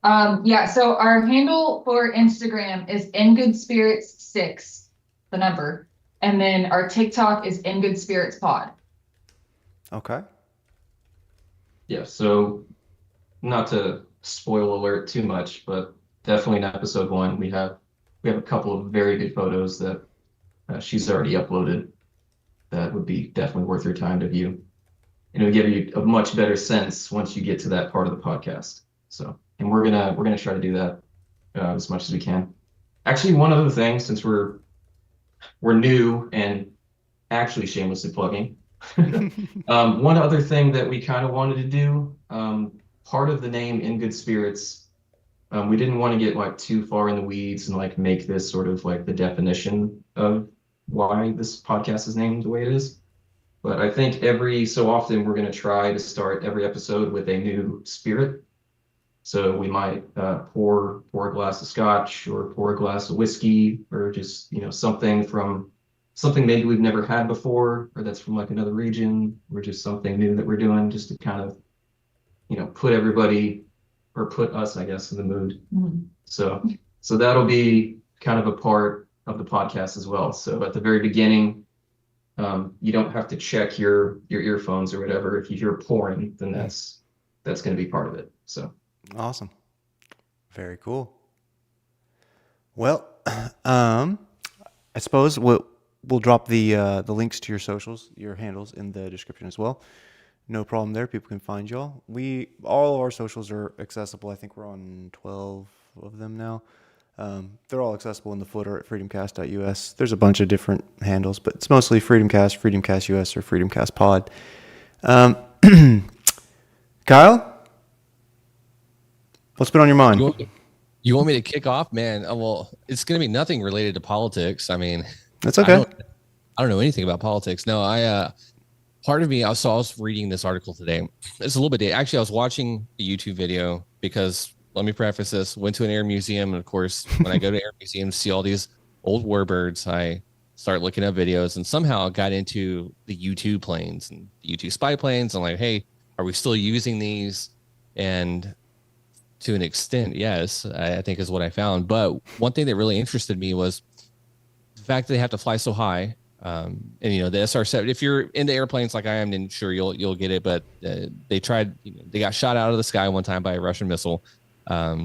Yeah. So our handle for Instagram is InGoodSpirits6, the number. And then our TikTok is InGoodSpiritsPod. Okay. Yeah. So not to spoil alert too much, but definitely in episode 1, we have a couple of very good photos that she's already uploaded that would be definitely worth your time to view. And it'll give you a much better sense once you get to that part of the podcast. So, and we're gonna try to do that as much as we can. Actually, one other thing, since we're new and actually shamelessly plugging, one other thing that we kind of wanted to do, part of the name In Good Spirits, we didn't want to get like too far in the weeds and like make this sort of like the definition of why this podcast is named the way it is. But I think every so often we're going to try to start every episode with a new spirit. So we might pour a glass of scotch or pour a glass of whiskey, or just, something maybe we've never had before, or that's from like another region, or just something new that we're doing, just to kind of, put everybody, or put us, I guess, in the mood. Mm-hmm. So that'll be kind of a part of the podcast as well. So at the very beginning, you don't have to check your earphones or whatever. If you hear pouring, then that's going to be part of it. So awesome, very cool. Well, I suppose we'll drop the links to your socials, your handles, in the description as well. No problem there. People can find y'all. All of our socials are accessible. I think we're on 12 of them now. They're all accessible in the footer at freedomcast.us. There's a bunch of different handles, but it's mostly FreedomCast, FreedomCastUS, or FreedomCastPod. Kyle, what's been on your mind? You want me to kick off, man? Well, it's going to be nothing related to politics. I mean, that's okay. I don't know anything about politics. No, part of me, I was reading this article today. It's a little bit, actually, I was watching a YouTube video because, let me preface this, went to an air museum. And of course, when I go to air museums, see all these old warbirds, I start looking up videos, and somehow got into the U-2 planes and the U-2 spy planes. I'm like, hey, are we still using these? And to an extent, yes, I think is what I found. But one thing that really interested me was the fact that they have to fly so high. And the SR-7, if you're into airplanes like I am, then sure, you'll get it. But they tried, they got shot out of the sky one time by a Russian missile.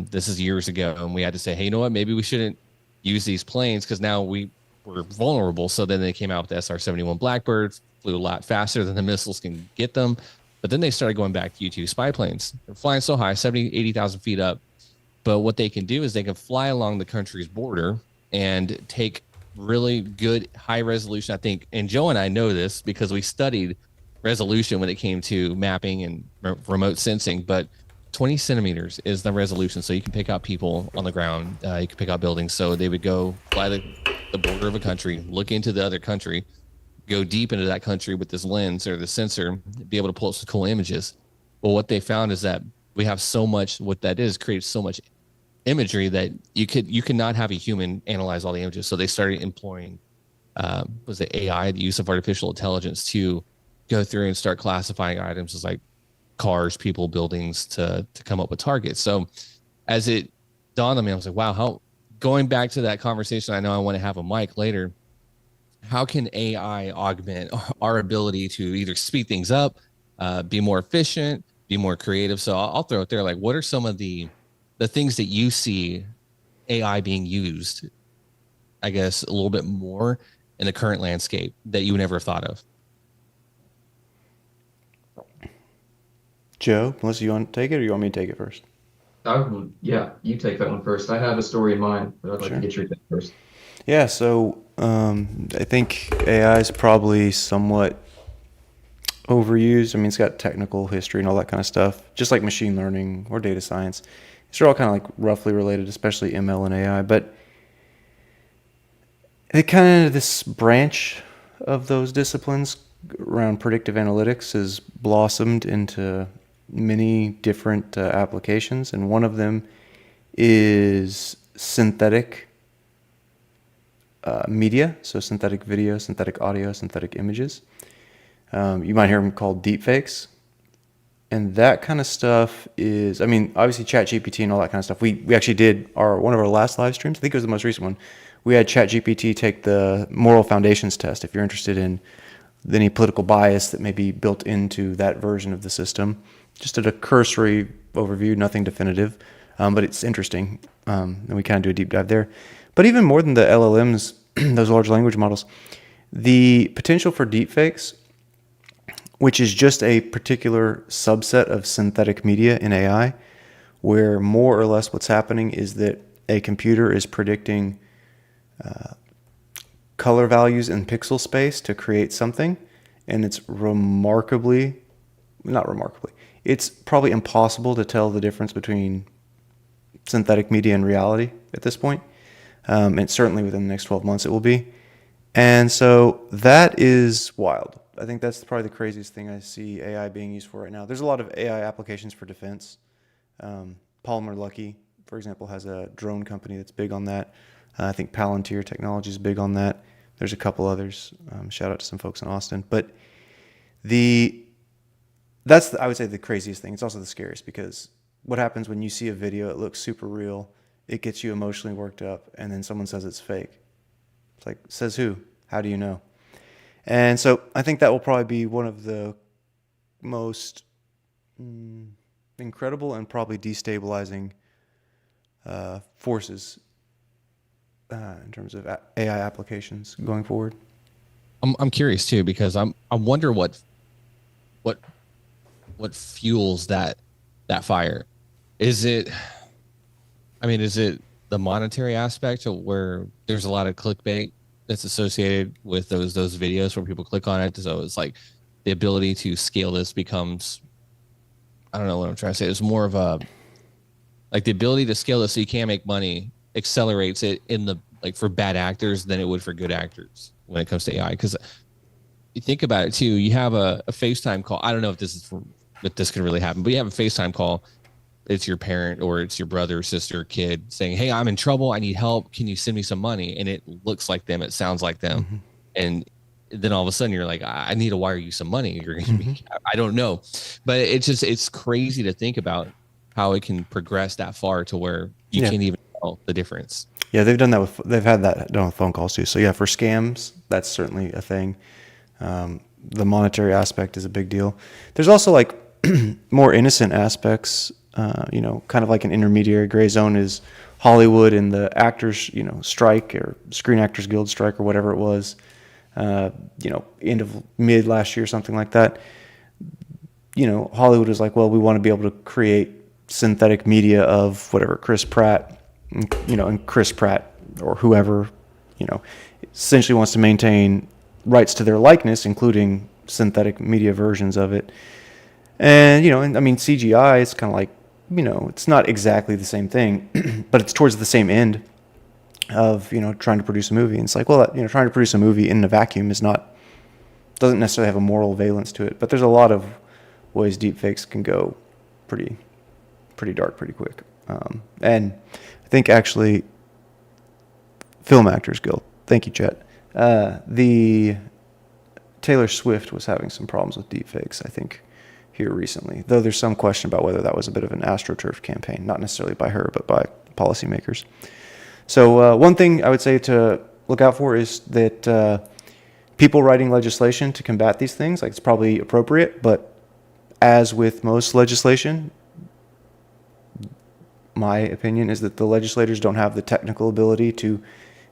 This is years ago, and we had to say, hey, you know what? Maybe we shouldn't use these planes because now we're vulnerable. So then they came out with the SR-71 Blackbirds, flew a lot faster than the missiles can get them. But then they started going back to U-2 spy planes. They're flying so high, 70,000, 80,000 feet up. But what they can do is they can fly along the country's border and take really good high resolution. I think, and Joe and I know this because we studied resolution when it came to mapping and remote sensing, but 20 centimeters is the resolution. So you can pick out people on the ground. You can pick out buildings. So they would go fly the border of a country, look into the other country, go deep into that country with this lens or the sensor, be able to pull up some cool images. Well, what they found is that we have so much, what that is, creates so much imagery that you could not have a human analyze all the images. So they started employing was it AI, the use of artificial intelligence, to go through and start classifying items as like cars, people, buildings, to come up with targets. So as it dawned on me, I was like, wow, how, going back to that conversation, I know I want to have a mic later, how can AI augment our ability to either speed things up, be more efficient, be more creative? So I'll throw it there. Like, what are some of the things that you see AI being used, I guess, a little bit more in the current landscape that you would never have thought of? Joe, Melissa, you want to take it, or you want me to take it first? Yeah, you take that one first. I have a story in mind, but I'd like Sure. to get your take first. Yeah, so I think AI is probably somewhat overused. I mean, it's got technical history and all that kind of stuff, just like machine learning or data science. These are all kind of like roughly related, especially ML and AI. But it kind of, this branch of those disciplines around predictive analytics has blossomed into many different applications, and one of them is synthetic media, so synthetic video, synthetic audio, synthetic images. You might hear them called deepfakes. And that kind of stuff is, I mean, obviously ChatGPT and all that kind of stuff. We actually did one of our last live streams. I think it was the most recent one. We had ChatGPT take the moral foundations test. If you're interested in any political bias that may be built into that version of the system, just at a cursory overview, nothing definitive, but it's interesting. And we kind of do a deep dive there. But even more than the LLMs, those large language models, the potential for deepfakes, which is just a particular subset of synthetic media in AI, where more or less what's happening is that a computer is predicting color values in pixel space to create something, and it's it's probably impossible to tell the difference between synthetic media and reality at this point. And certainly within the next 12 months it will be. And so that is wild. I think that's probably the craziest thing I see AI being used for right now. There's a lot of AI applications for defense. Palmer Luckey, for example, has a drone company that's big on that. I think Palantir Technology is big on that. There's a couple others. Shout out to some folks in Austin. But that's I would say the craziest thing. It's also the scariest, because what happens when you see a video, it looks super real, it gets you emotionally worked up, and then someone says it's fake. It's like, says who? How do you know? And so I think that will probably be one of the most incredible and probably destabilizing forces in terms of AI applications going forward. I'm curious too, because I wonder what fuels that fire. Is it the monetary aspect, of where there's a lot of clickbait that's associated with those videos where people click on it? So it's like the ability to scale this becomes, I don't know what I'm trying to say. It's more of a, like, the ability to scale this so you can make money accelerates it in the, like, for bad actors than it would for good actors when it comes to AI. Because you think about it too, you have a FaceTime call. I don't know if this could really happen, but you have a FaceTime call. It's your parent or it's your brother, sister, kid saying, "Hey, I'm in trouble. I need help. Can you send me some money?" And it looks like them. It sounds like them. Mm-hmm. And then all of a sudden you're like, "I need to wire you some money." You're going to be, I don't know. But it's crazy to think about how it can progress that far to where you can't even tell the difference. Yeah, they've had that done with phone calls too. So yeah, for scams, that's certainly a thing. The monetary aspect is a big deal. There's also like more innocent aspects. Kind of like an intermediary gray zone is Hollywood and the actors, strike, or Screen Actors Guild strike, or whatever it was, end of mid last year, something like that. Hollywood was like, well, we want to be able to create synthetic media of whatever Chris Pratt, and Chris Pratt or whoever, essentially wants to maintain rights to their likeness, including synthetic media versions of it. And, CGI is kind of like, it's not exactly the same thing, but it's towards the same end. of, trying to produce a movie. And it's like, well, trying to produce a movie in a vacuum doesn't necessarily have a moral valence to it, but there's a lot of ways deepfakes can go pretty dark pretty quick. And I think actually Film Actors Guild, thank you, Chet. The Taylor Swift was having some problems with deepfakes, I think, here recently, though there's some question about whether that was a bit of an AstroTurf campaign, not necessarily by her, but by policymakers. So one thing I would say to look out for is that people writing legislation to combat these things, like, it's probably appropriate, but as with most legislation, my opinion is that the legislators don't have the technical ability to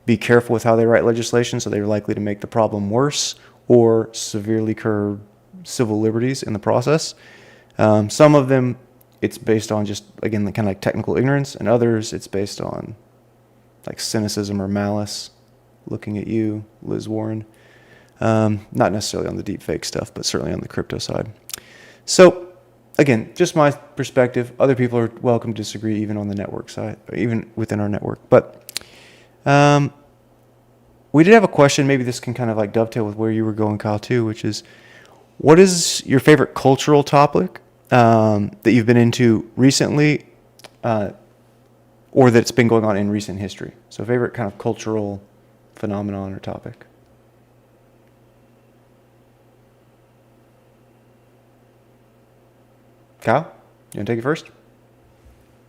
be careful with how they write legislation, so they're likely to make the problem worse or severely curb civil liberties in the process. Some of them, it's based on just, again, kind of like technical ignorance, and others, it's based on like cynicism or malice. Looking at you, Liz Warren. Not necessarily on the deep fake stuff, but certainly on the crypto side. So, again, just my perspective. Other people are welcome to disagree, even on the network side, even within our network. But we did have a question. Maybe this can kind of like dovetail with where you were going, Kyle, too, which is, what is your favorite cultural topic that you've been into recently, or that's been going on in recent history? So, favorite kind of cultural phenomenon or topic. Kyle, you want to take it first?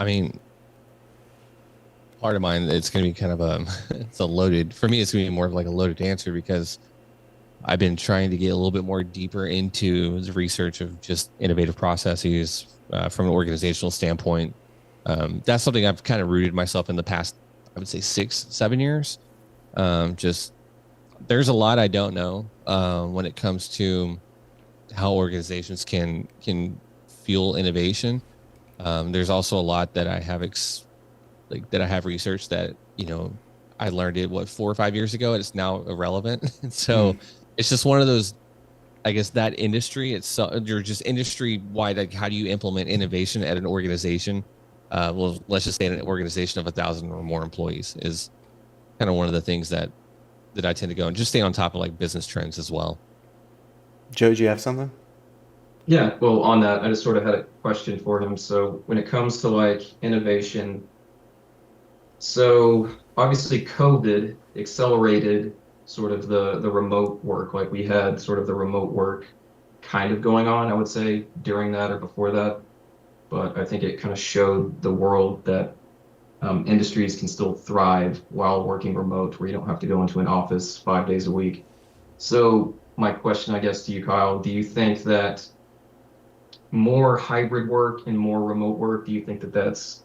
I mean, part of mine, it's going to be kind of it's a loaded, for me, it's going to be more of like a loaded answer, because I've been trying to get a little bit more deeper into the research of just innovative processes from an organizational standpoint. That's something I've kind of rooted myself in the past, I would say 6-7 years. Just there's a lot I don't know when it comes to how organizations can fuel innovation. There's also a lot that I have that I have researched that, I learned it 4 or 5 years ago, and it's now irrelevant. So it's just one of those, I guess, that industry, you're just industry wide. Like, how do you implement innovation at an organization? Well, let's just say an organization of 1,000 or more employees is kind of one of the things that I tend to go and just stay on top of, like, business trends as well. Joe, do you have something? Yeah, well, on that, I just sort of had a question for him. So when it comes to like innovation, so obviously COVID accelerated sort of the remote work. Like, we had sort of the remote work kind of going on, I would say, during that or before that. But I think it kind of showed the world that industries can still thrive while working remote, where you don't have to go into an office 5 days a week. So my question, I guess, to you, Kyle, do you think that more hybrid work and more remote work, do you think that that's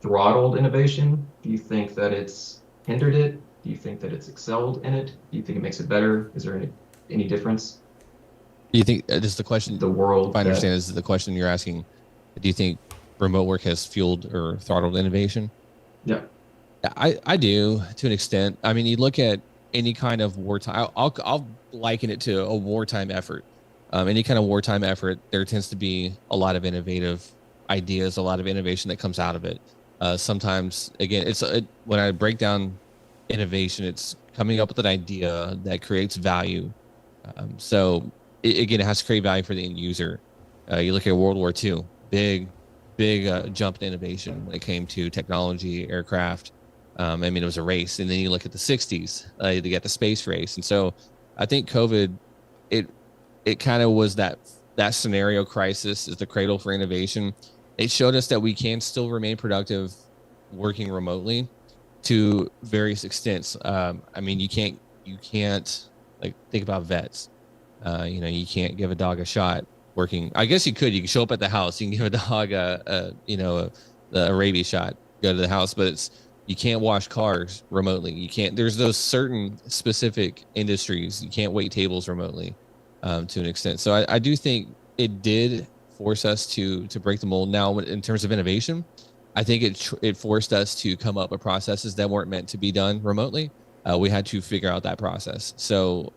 throttled innovation? Do you think that it's hindered it? Do you think that it's excelled in it? Do you think it makes it better? Is there any difference? Do you think this is the question? The world, if I understand, is the question you're asking, do you think remote work has fueled or throttled innovation? Yeah, I do, to an extent. I mean, you look at any kind of wartime. I'll liken it to a wartime effort. Any kind of wartime effort, there tends to be a lot of innovative ideas, a lot of innovation that comes out of it. Sometimes, again, when I break down innovation, it's coming up with an idea that creates value. So again, it has to create value for the end user. You look at World War II, big jump in innovation when it came to technology, aircraft. I mean, it was a race. And then you look at the 60s, they got the space race. And so I think COVID, it kind of was that scenario crisis is the cradle for innovation. It showed us that we can still remain productive working remotely to various extents. I mean, you can't like, think about vets. You can't give a dog a shot working. I guess you could show up at the house. You can give a dog a rabies shot, go to the house, but you can't wash cars remotely. You can't, there's those certain specific industries. You can't wait tables remotely. To an extent. So I do think it did force us to break the mold. Now, in terms of innovation, I think it forced us to come up with processes that weren't meant to be done remotely. We had to figure out that process. So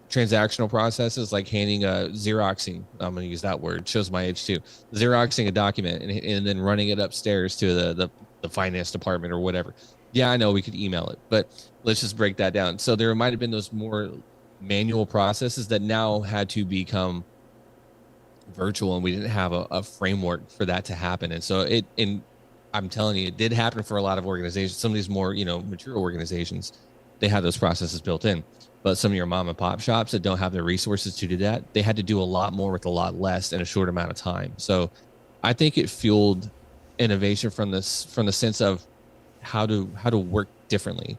transactional processes like Xeroxing, I'm going to use that word, shows my age too, Xeroxing a document and then running it upstairs to the finance department or whatever. Yeah, I know we could email it, but let's just break that down. So there might have been those more manual processes that now had to become virtual, and we didn't have a framework for that to happen. And so I'm telling you, it did happen for a lot of organizations. Some of these more, mature organizations, they have those processes built in. But some of your mom and pop shops that don't have the resources to do that, they had to do a lot more with a lot less in a short amount of time. So I think it fueled innovation from the sense of how to work differently,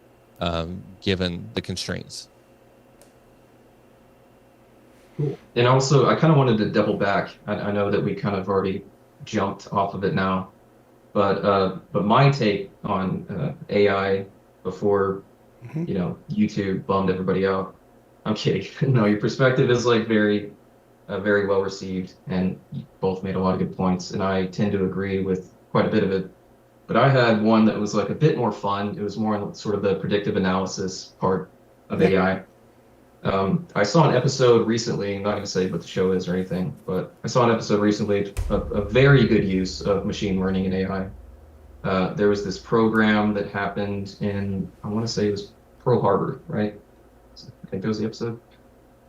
given the constraints. Cool. And also, I kind of wanted to double back. I know that we kind of already jumped off of it now, but my take on AI before YouTube bummed everybody out. I'm kidding. No, your perspective is like very well received, and you both made a lot of good points, and I tend to agree with quite a bit of it. But I had one that was like a bit more fun. It was more on sort of the predictive analysis part of AI. I saw an episode recently, I'm not going to say what the show is or anything, but I saw an episode recently of a very good use of machine learning and AI. There was this program that happened in, I want to say it was Pearl Harbor, right? I think that was the episode.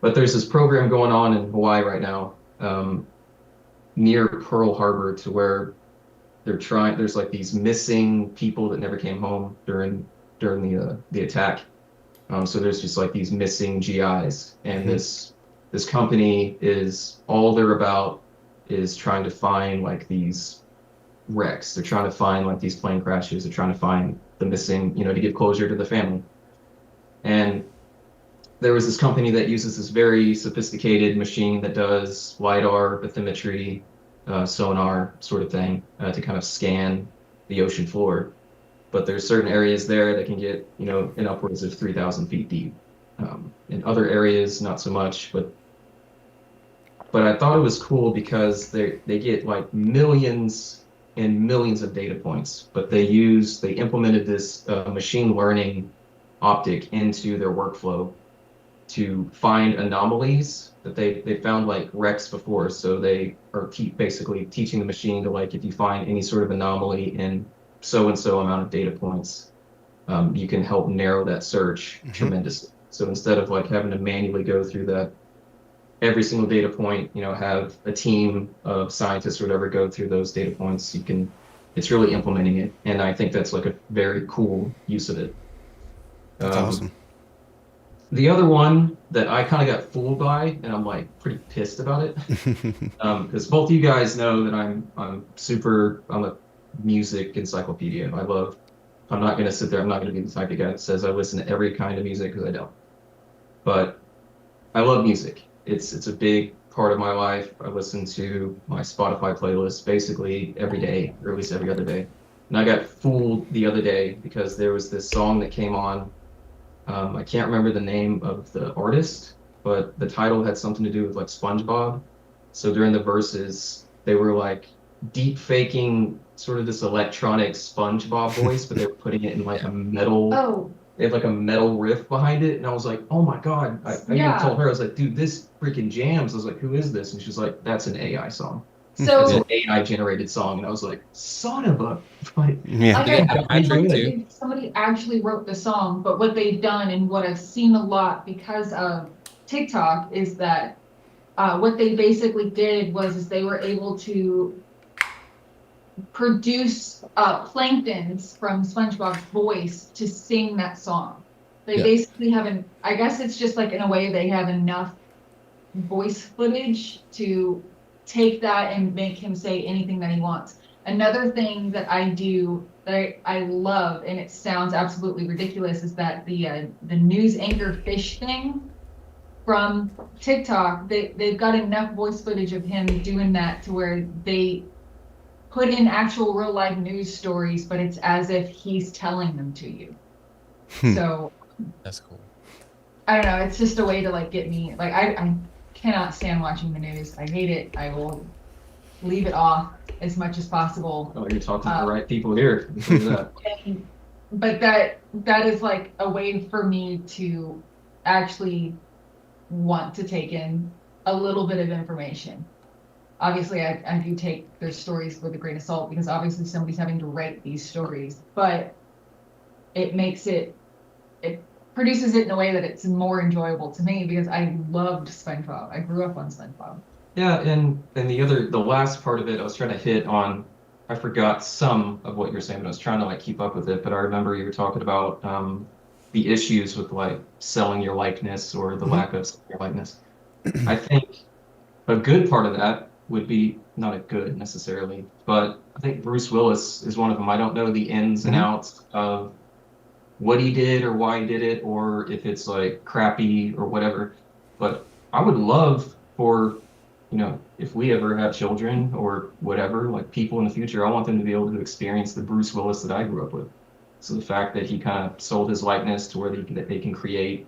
But there's this program going on in Hawaii right now, near Pearl Harbor, to where there's like these missing people that never came home during the attack. So there's just like these missing GIs, and this company is all they're about is trying to find like these wrecks. They're trying to find like these plane crashes. They're trying to find the missing, to give closure to the family. And there was this company that uses this very sophisticated machine that does LiDAR, bathymetry, sonar sort of thing, to kind of scan the ocean floor. But there's certain areas there that can get, in upwards of 3,000 feet deep. In other areas, not so much, but I thought it was cool because they get like millions and millions of data points, but they implemented this machine learning optic into their workflow to find anomalies that they found like wrecks before. So they are basically teaching the machine to, like, if you find any sort of anomaly in so and so amount of data points, you can help narrow that search tremendously. So instead of like having to manually go through that every single data point, have a team of scientists or whatever go through those data points, it's really implementing it. And I think that's like a very cool use of it. That's awesome. The other one that I kind of got fooled by, and I'm like pretty pissed about it, because both of you guys know that I'm a music encyclopedia. I'm not going to sit there, I'm not going to be the type of guy that says I listen to every kind of music, because I don't. But I love music. It's a big part of my life. I listen to my Spotify playlist basically every day, or at least every other day. And I got fooled the other day because there was this song that came on. I can't remember the name of the artist, but the title had something to do with like SpongeBob. So during the verses, they were like deep faking sort of this electronic SpongeBob voice, but they were putting it in like a metal. Oh, They had like a metal riff behind it, and I was like, oh my God. I even told her, I was like, dude, this freaking jams. I was like, who is this? And she's like, that's an AI song. That's so an AI generated song. And I was like, son of a, like, Yeah. I think somebody actually wrote the song, but what they've done and what I've seen a lot because of TikTok is that what they basically did is they were able to produce planktons from SpongeBob's voice to sing that song. They basically I guess it's just like in a way they have enough voice footage to take that and make him say anything that he wants. Another thing that I do that I love, and it sounds absolutely ridiculous, is that the news anchor fish thing from TikTok, they've got enough voice footage of him doing that to where they put in actual real life news stories, but it's as if he's telling them to you. So that's cool. I don't know. It's just a way to like get me. Like I cannot stand watching the news. I hate it. I will leave it off as much as possible. Oh, you're talking to the right people here. But that is like a way for me to actually want to take in a little bit of information. Obviously, I do take their stories with a grain of salt because obviously somebody's having to write these stories. But it makes it produces it in a way that it's more enjoyable to me because I loved SpongeBob. I grew up on SpongeBob. Yeah, and the last part of it, I was trying to hit on. I forgot some of what you're saying, but I was trying to like keep up with it. But I remember you were talking about the issues with like selling your likeness or the Mhm. lack of selling your likeness. I think a good part of that would be not a good necessarily, but I think Bruce Willis is one of them. I don't know the ins and Mhm. outs of what he did or why he did it, or if it's like crappy or whatever. But I would love for, if we ever have children or whatever, like people in the future, I want them to be able to experience the Bruce Willis that I grew up with. So the fact that he kind of sold his likeness to where they can create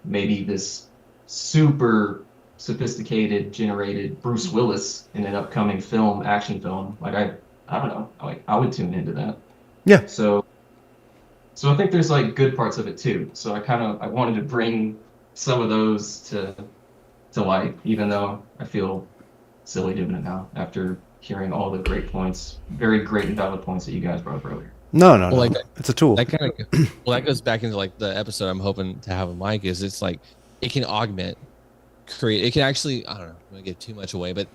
maybe this super sophisticated generated Bruce Willis in an upcoming film, action film, like I don't know, like I would tune into that. Yeah. So so I think there's like good parts of it too. So I wanted to bring some of those to light, even though I feel silly doing it now after hearing all the great points, very great and valid points that you guys brought up earlier. No, no, Well, no. like It's a tool. that kind of well, that goes back into like the episode I'm hoping to have with Mike is it's like it can augment, create, it can actually, I don't know, I'm gonna give too much away, but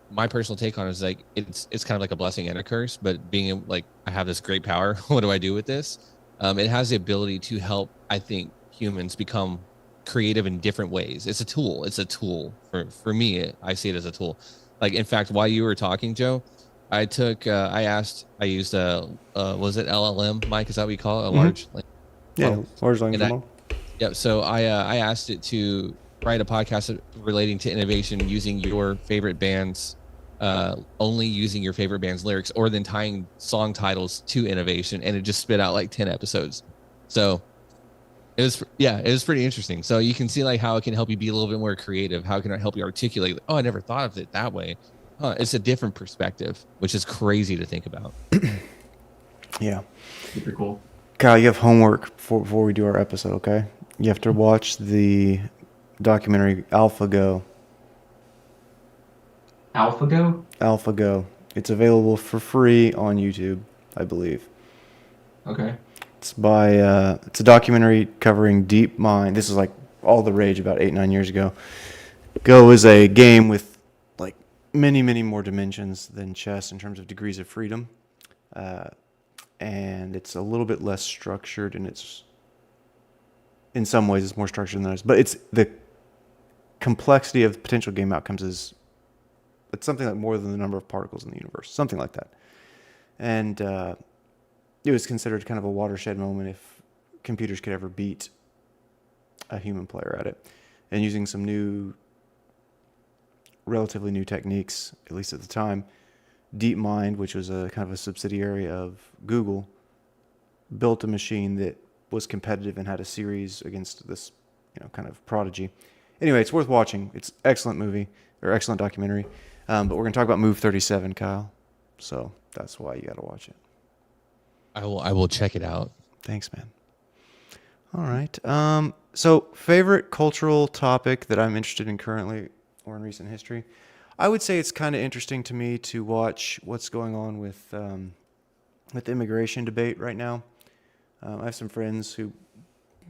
my personal take on it is like it's kind of like a blessing and a curse, but being like I have this great power, what do I do with this? It has the ability to help, I think, humans become creative in different ways. It's a tool. It's a tool for me. I see it as a tool. Like in fact, while you were talking, Joe, I used was it LLM, Mike? Is that what you call it? A Mhm. large language Yeah, model? large language And model. yeah, so I asked it to write a podcast relating to innovation using your favorite bands, only using your favorite band's lyrics, or then tying song titles to innovation, and it just spit out like 10 episodes. So it was pretty interesting. So you can see like how it can help you be a little bit more creative. How can it help you articulate? Oh, I never thought of it that way. Huh, it's a different perspective, which is crazy to think about. Yeah. Super cool. Kyle, you have homework before we do our episode, okay? You have to watch the documentary AlphaGo. AlphaGo? AlphaGo. It's available for free on YouTube, I believe. Okay. It's a documentary covering DeepMind. This is like all the rage about 8-9 years ago. Go is a game with like many more dimensions than chess in terms of degrees of freedom. And it's a little bit less structured, and in some ways it's more structured than others. But it's the complexity of potential game outcomes it's something like more than the number of particles in the universe, something like that. And it was considered kind of a watershed moment if computers could ever beat a human player at it. And using some relatively new techniques, at least at the time, DeepMind, which was a kind of a subsidiary of Google, built a machine that was competitive and had a series against this, kind of prodigy. Anyway, it's worth watching. It's an excellent movie or excellent documentary. But we're going to talk about Move 37, Kyle. So that's why you got to watch it. I will check it out. Thanks, man. All right. So favorite cultural topic that I'm interested in currently or in recent history, I would say it's kind of interesting to me to watch what's going on with the immigration debate right now. I have some friends who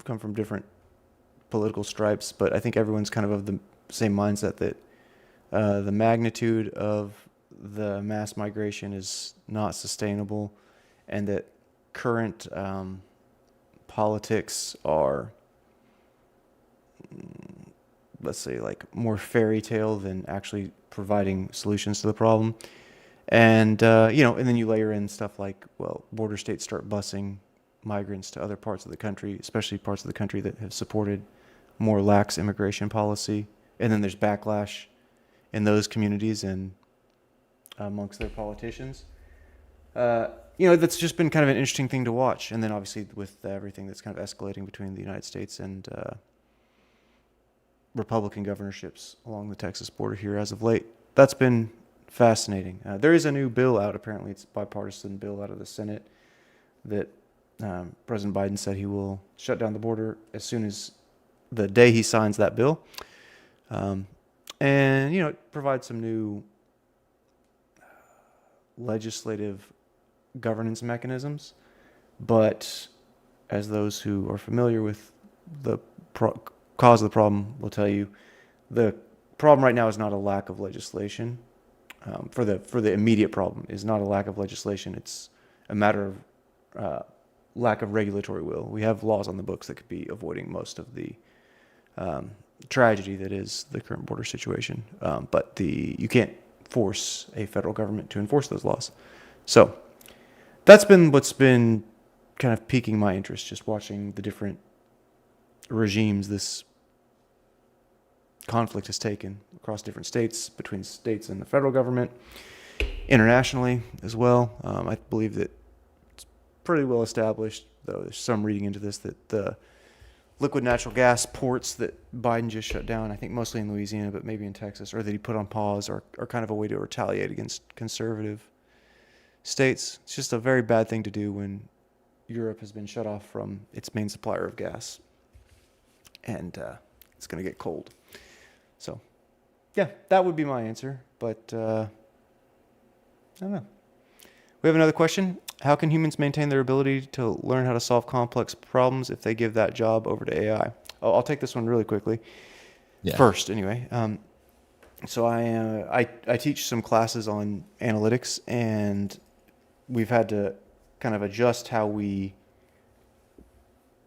come from different political stripes, but I think everyone's kind of the same mindset that the magnitude of the mass migration is not sustainable, and that current politics are, let's say, like more fairy tale than actually providing solutions to the problem. And and then you layer in stuff like, well, border states start busing migrants to other parts of the country, especially parts of the country that have supported more lax immigration policy, and then there's backlash in those communities and amongst their politicians. That's just been kind of an interesting thing to watch. And then obviously with everything that's kind of escalating between the United States and Republican governorships along the Texas border here as of late, that's been fascinating. There is a new bill out. Apparently, it's a bipartisan bill out of the Senate that President Biden said he will shut down the border as soon as the day he signs that bill. And it provides some new legislative governance mechanisms, but as those who are familiar with the cause of the problem will tell you, the problem right now is not a lack of legislation. For the immediate problem is not a lack of legislation. It's a matter of lack of regulatory will. We have laws on the books that could be avoiding most of the tragedy that is the current border situation. But you can't force a federal government to enforce those laws. So that's been what's been kind of piquing my interest, just watching the different regimes this conflict has taken across different states, between states and the federal government, internationally as well. I believe that it's pretty well established, though there's some reading into this, that the liquid natural gas ports that Biden just shut down, I think mostly in Louisiana, but maybe in Texas, or that he put on pause, are kind of a way to retaliate against conservative states. It's just a very bad thing to do when Europe has been shut off from its main supplier of gas, and it's going to get cold. So, yeah, that would be my answer, but I don't know. We have another question. How can humans maintain their ability to learn how to solve complex problems if they give that job over to AI? Oh, I'll take this one really quickly. Yeah. First, anyway. So I teach some classes on analytics, and we've had to kind of adjust how we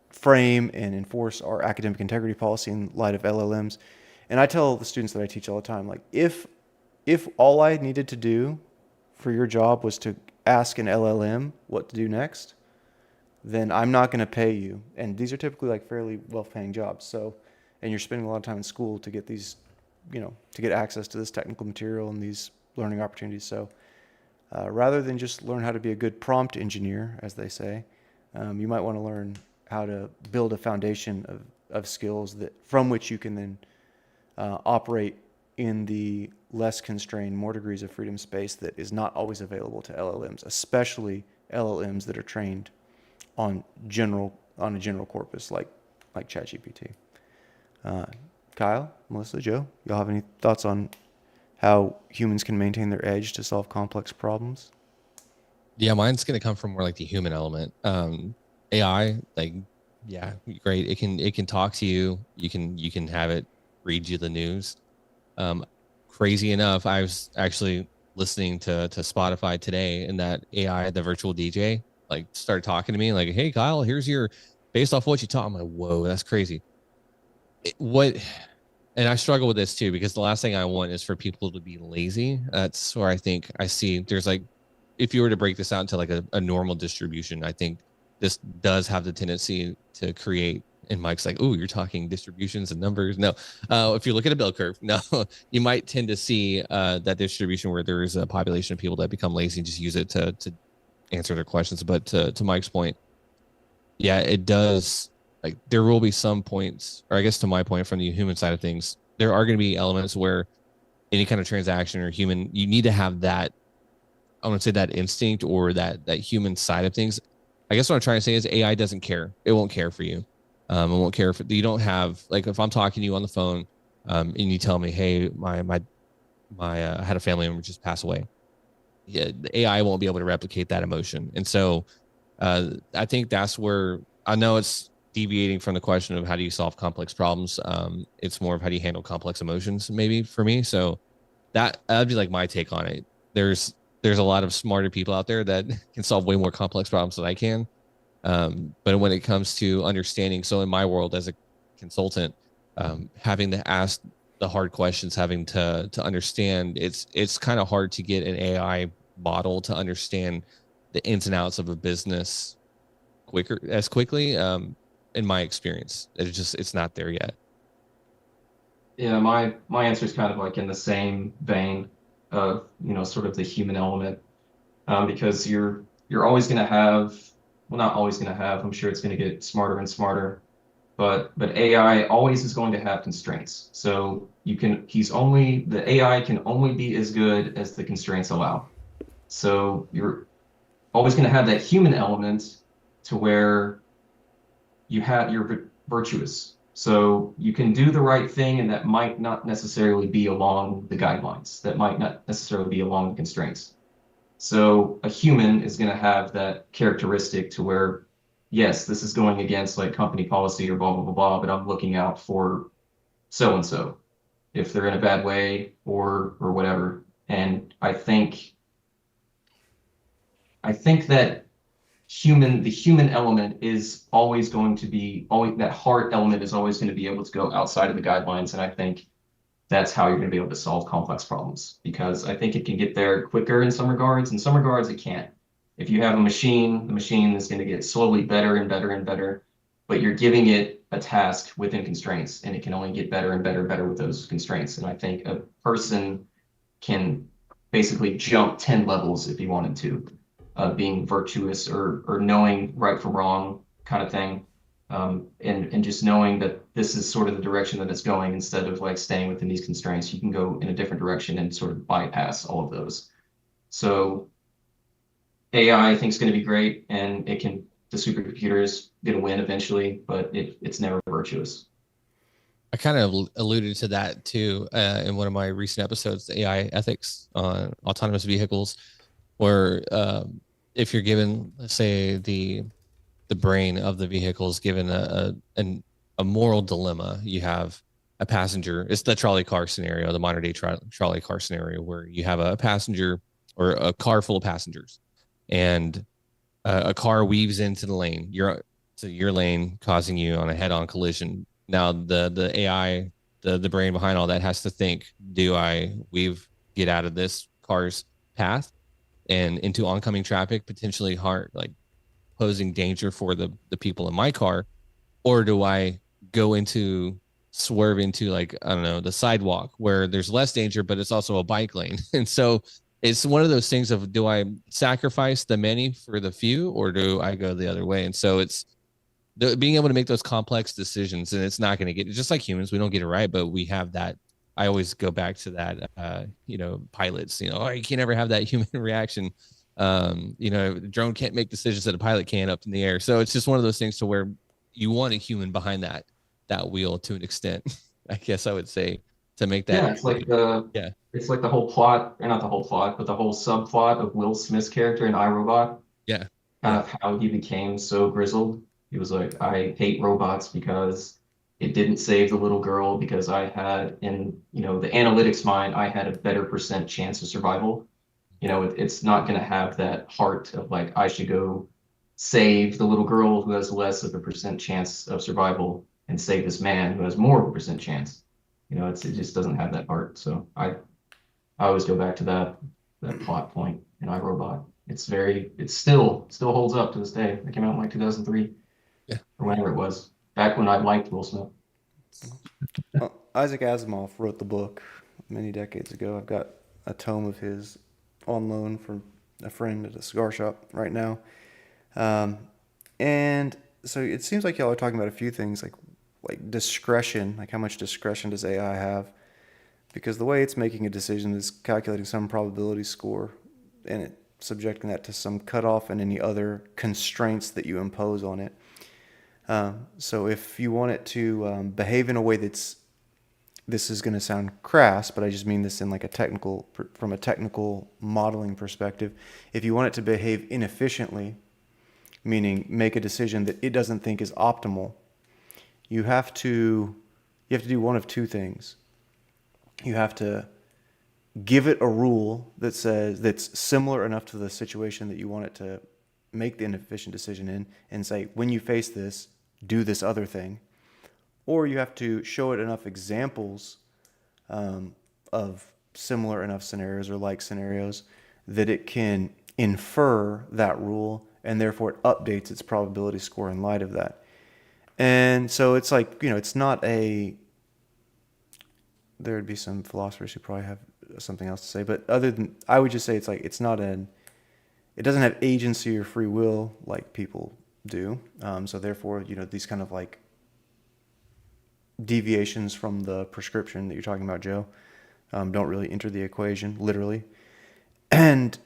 frame and enforce our academic integrity policy in light of LLMs. And I tell the students that I teach all the time, like, if all I needed to do for your job was to ask an LLM what to do next, then I'm not going to pay you. And these are typically like fairly well-paying jobs. So, and you're spending a lot of time in school to get these, to get access to this technical material and these learning opportunities. So, rather than just learn how to be a good prompt engineer, as they say, you might want to learn how to build a foundation of skills that from which you can then operate in the less constrained, more degrees of freedom space that is not always available to LLMs, especially LLMs that are trained on a general corpus like ChatGPT. Kyle, Melissa, Joe, y'all have any thoughts on how humans can maintain their edge to solve complex problems? Yeah, mine's going to come from more like the human element. AI, like, yeah, great. It can talk to you. You can have it read you the news. Crazy enough, I was actually listening to Spotify today, and that AI, the virtual DJ, like started talking to me like, "Hey, Kyle, here's your based off what you taught." I'm like, "Whoa, that's crazy." And I struggle with this too, because the last thing I want is for people to be lazy. That's where I think I see there's like, if you were to break this out into like a normal distribution, I think this does have the tendency to create. And Mike's like, "Oh, you're talking distributions and numbers." No, if you look at a bell curve, no, you might tend to see that distribution where there is a population of people that become lazy and just use it to answer their questions. But to Mike's point, yeah, it does. Like, there will be some points, or I guess to my point from the human side of things, there are going to be elements where any kind of transaction or human, you need to have that, I want to say that instinct or that human side of things. I guess what I'm trying to say is AI doesn't care. It won't care for you. I won't care if you don't have, like, if I'm talking to you on the phone, and you tell me, "Hey, my I had a family member just pass away." Yeah, the AI won't be able to replicate that emotion. And so, I think that's where, I know it's deviating from the question of how do you solve complex problems. It's more of how do you handle complex emotions, maybe, for me. So that'd be like my take on it. There's a lot of smarter people out there that can solve way more complex problems than I can. But when it comes to understanding, so in my world as a consultant, having to ask the hard questions, having to understand, it's kind of hard to get an AI model to understand the ins and outs of a business quickly. In my experience, it's not there yet. Yeah, my answer is kind of like in the same vein of, sort of the human element, because you're always going to have, well, not always going to have, I'm sure it's going to get smarter and smarter, but AI always is going to have constraints. So the AI can only be as good as the constraints allow. So you're always going to have that human element to where you're virtuous. So you can do the right thing, and that might not necessarily be along the guidelines. That might not necessarily be along the constraints. So a human is going to have that characteristic to where yes, this is going against like company policy or blah, blah, blah, blah, but I'm looking out for so-and-so if they're in a bad way or whatever. And I think that the human element is always going to be always that heart element is always going to be able to go outside of the guidelines. And I think that's how you're going to be able to solve complex problems because I think it can get there quicker in some regards. In some regards, it can't. If you have a machine, the machine is going to get slowly better and better and better, but you're giving it a task within constraints, and it can only get better and better and better with those constraints. And I think a person can basically jump 10 levels if he wanted to, being virtuous or knowing right from wrong kind of thing. And just knowing that this is sort of the direction that it's going instead of like staying within these constraints, you can go in a different direction and sort of bypass all of those. So AI I think is going to be great, and the supercomputer is going to win eventually, but it's never virtuous. I kind of alluded to that too in one of my recent episodes, the AI ethics on autonomous vehicles, where if you're given, let's say, the brain of the vehicle is given a moral dilemma, you have a passenger. It's the trolley car scenario, the modern day trolley car scenario, where you have a passenger or a car full of passengers, and a car weaves into the lane, your lane, causing you on a head-on collision. Now the AI, the brain behind all that has to think: do I get out of this car's path and into oncoming traffic, potentially like posing danger for the people in my car, or do I go swerve into, like, I don't know, the sidewalk where there's less danger, but it's also a bike lane? And so it's one of those things of, do I sacrifice the many for the few, or do I go the other way? And so it's being able to make those complex decisions, and it's not going to get, just like humans, we don't get it right, but we have that. I always go back to that, pilots, oh, you can't ever have that human reaction. The drone can't make decisions that a pilot can up in the air. So it's just one of those things to where you want a human behind that wheel to an extent, I guess I would say, to make that. Yeah, Yeah. it's like the whole plot, or not the whole plot, but the whole subplot of Will Smith's character in iRobot, Yeah. kind Yeah. of how he became so grizzled. He was like, I hate robots because it didn't save the little girl because I had in, the analytics mind, I had a better percent chance of survival. It's not going to have that heart of like, I should go save the little girl who has less of a percent chance of survival and save this man who has more of a percent chance. It just doesn't have that heart. So I always go back to that plot point in iRobot. It still holds up to this day. It came out in like 2003 Yeah. or whenever it was. Back when I liked Will Smith. Isaac Asimov wrote the book many decades ago. I've got a tome of his on loan from a friend at a cigar shop right now. And so it seems like y'all are talking about a few things like discretion, like how much discretion does AI have? Because the way it's making a decision is calculating some probability score and it subjecting that to some cutoff and any other constraints that you impose on it. So if you want it to behave in a way this is going to sound crass, but I just mean this in like from a technical modeling perspective. If you want it to behave inefficiently, meaning make a decision that it doesn't think is optimal, you have to do one of two things. You have to give it a rule that's similar enough to the situation that you want it to make the inefficient decision in, and say, when you face this, do this other thing. Or you have to show it enough examples of similar enough scenarios or like scenarios that it can infer that rule, and therefore it updates its probability score in light of that. And so it's like, it's not there would be some philosophers who probably have something else to say, but I would just say it's like, it doesn't have agency or free will like people do. So therefore, these kind of like deviations from the prescription that you're talking about, Joe, don't really enter the equation, literally. And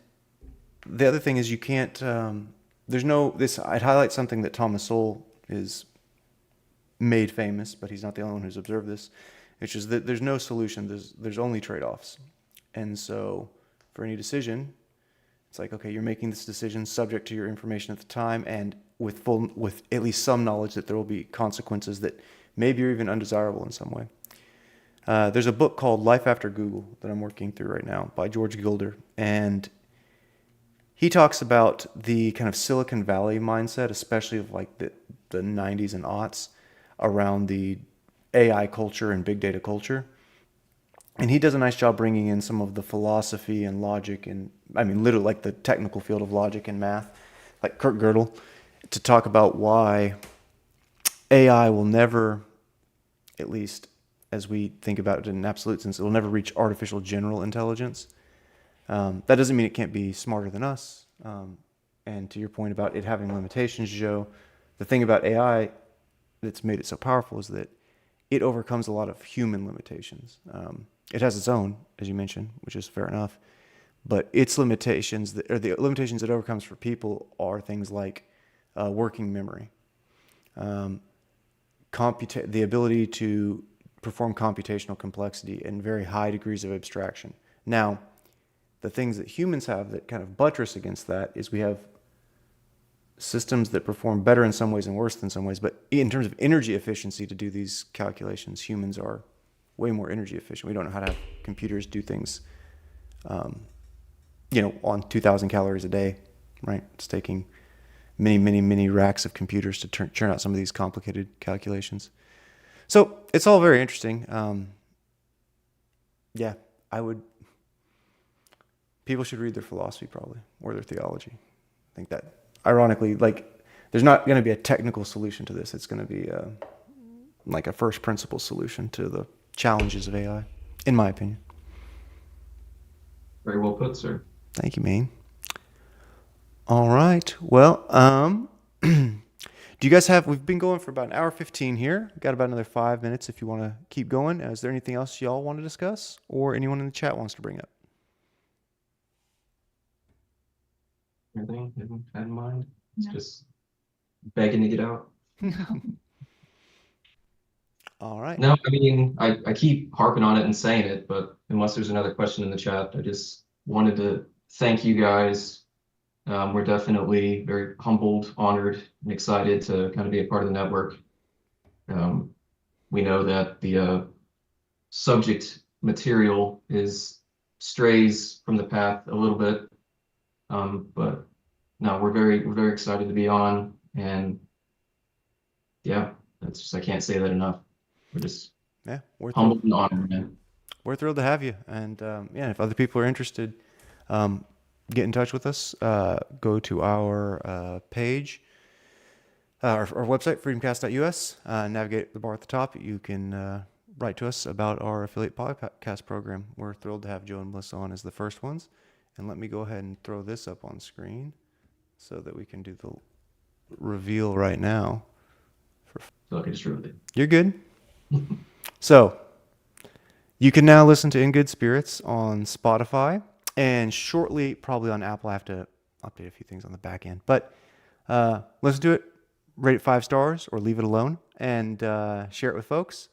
the other thing is you can't, I'd highlight something that Thomas Sowell is made famous, but he's not the only one who's observed this, which is that there's no solution, there's only trade-offs. And so for any decision, It's like, okay, you're making this decision subject to your information at the time and with at least some knowledge that there will be consequences that maybe are even undesirable in some way. There's a book called Life After Google that I'm working through right now by George Gilder, and he talks about the kind of Silicon Valley mindset, especially of like the 90s and aughts, around the AI culture and big data culture. And he does a nice job bringing in some of the philosophy and logic, and I mean literally like the technical field of logic and math, like Kurt Gödel, to talk about why AI will never, at least as we think about it in an absolute sense, it will never reach artificial general intelligence. That doesn't mean it can't be smarter than us. And to your point about it having limitations, Joe, the thing about AI that's made it so powerful is that it overcomes a lot of human limitations. It has its own, as you mentioned, which is fair enough. But its limitations, or the limitations it overcomes for people, are things like working memory, the ability to perform computational complexity and very high degrees of abstraction. Now, the things that humans have that kind of buttress against that is we have systems that perform better in some ways and worse in some ways. But in terms of energy efficiency to do these calculations, humans are way more energy efficient. We don't know how to have computers do things, on 2,000 calories a day, right? It's taking many racks of computers to churn out some of these complicated calculations. So it's all very interesting. People should read their philosophy probably, or their theology. I think that, ironically, like, there's not going to be a technical solution to this. It's going to be like a first principle solution to the challenges of AI, in my opinion. Very well put, sir. Thank you, man. All right. Well, do you guys we've been going for about an hour 15 here. Got about another 5 minutes if you want to keep going. Is there anything else y'all want to discuss, or anyone in the chat wants to bring up? Anything you had in mind? It's just begging to get out. All right. No, I mean, I keep harping on it and saying it, but unless there's another question in the chat, I just wanted to thank you guys. We're definitely very humbled, honored, and excited to kind of be a part of the network. We know that the subject material strays from the path a little bit, but no, we're very excited to be on, and yeah, that's just, I can't say that enough. We're just we're humbled and honored, man. We're thrilled to have you, and if other people are interested, get in touch with us. Go to our page, our website, freedomcast.us. Navigate the bar at the top. You can write to us about our affiliate podcast program. We're thrilled to have Joe and Melissa on as the first ones. And let me go ahead and throw this up on screen so that we can do the reveal right now. So I can just ruin it. You're good. So you can now listen to In Good Spirits on Spotify, and shortly probably on Apple. I have to update a few things on the back end, but listen to it, rate it 5 stars or leave it alone, and share it with folks.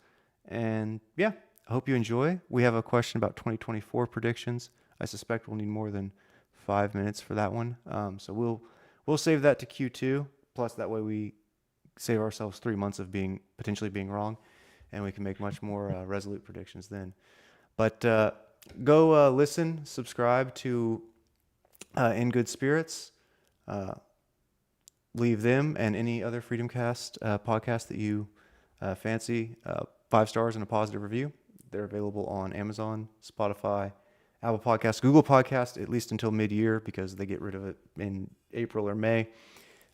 And I hope you enjoy. We have a question about 2024 predictions. I suspect we'll need more than 5 minutes for that one. So we'll save that to Q2. Plus, that way we save ourselves 3 months of potentially being wrong, and we can make much more resolute predictions then. But go listen, subscribe to In Good Spirits. Leave them and any other FreedomCast podcast that you fancy 5 stars and a positive review. They're available on Amazon, Spotify, Apple Podcasts, Google Podcasts, at least until mid-year, because they get rid of it in April or May.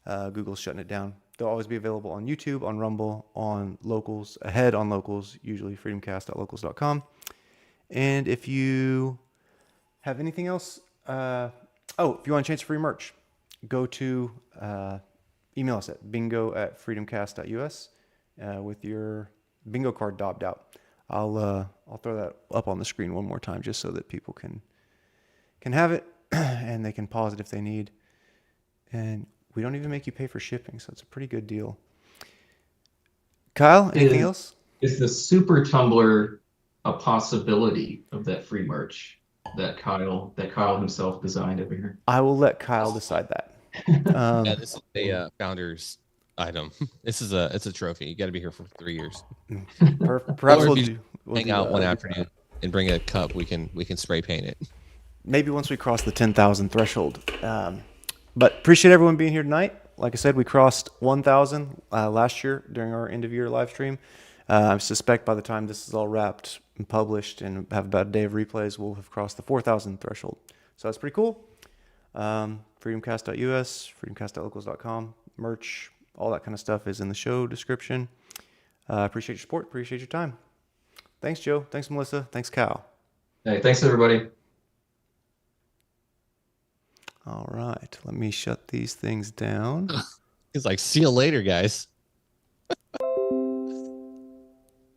Google's shutting it down. They'll always be available on YouTube, on Rumble, on Locals, ahead on Locals, usually freedomcast.locals.com. And if you have anything else, if you want a chance for free merch, go to email us at bingo@freedomcast.us with your bingo card dobbed out. I'll throw that up on the screen one more time just so that people can have it and they can pause it if they need. And we don't even make you pay for shipping, so it's a pretty good deal. Kyle, anything else? Is the Super Tumbler a possibility of that free merch? that Kyle himself designed over here. I will let Kyle decide that. Yeah, this is a founder's item. It's a trophy. You got to be here for 3 years. Perhaps Or we'll if you do hang out one that. afternoon and bring a cup, we can spray paint it. Maybe once we cross the 10,000 threshold. But appreciate everyone being here tonight. Like I said, we crossed 1,000 last year during our end of year live stream. I suspect by the time this is all wrapped and published and have about a day of replays, we'll have crossed the 4,000 threshold. So that's pretty cool. Freedomcast.us, freedomcast.locals.com, merch, all that kind of stuff is in the show description. Appreciate your support. Appreciate your time. Thanks, Joe. Thanks, Melissa. Thanks, Cal. Hey, thanks everybody. All right. Let me shut these things down. It's like, see you later, guys.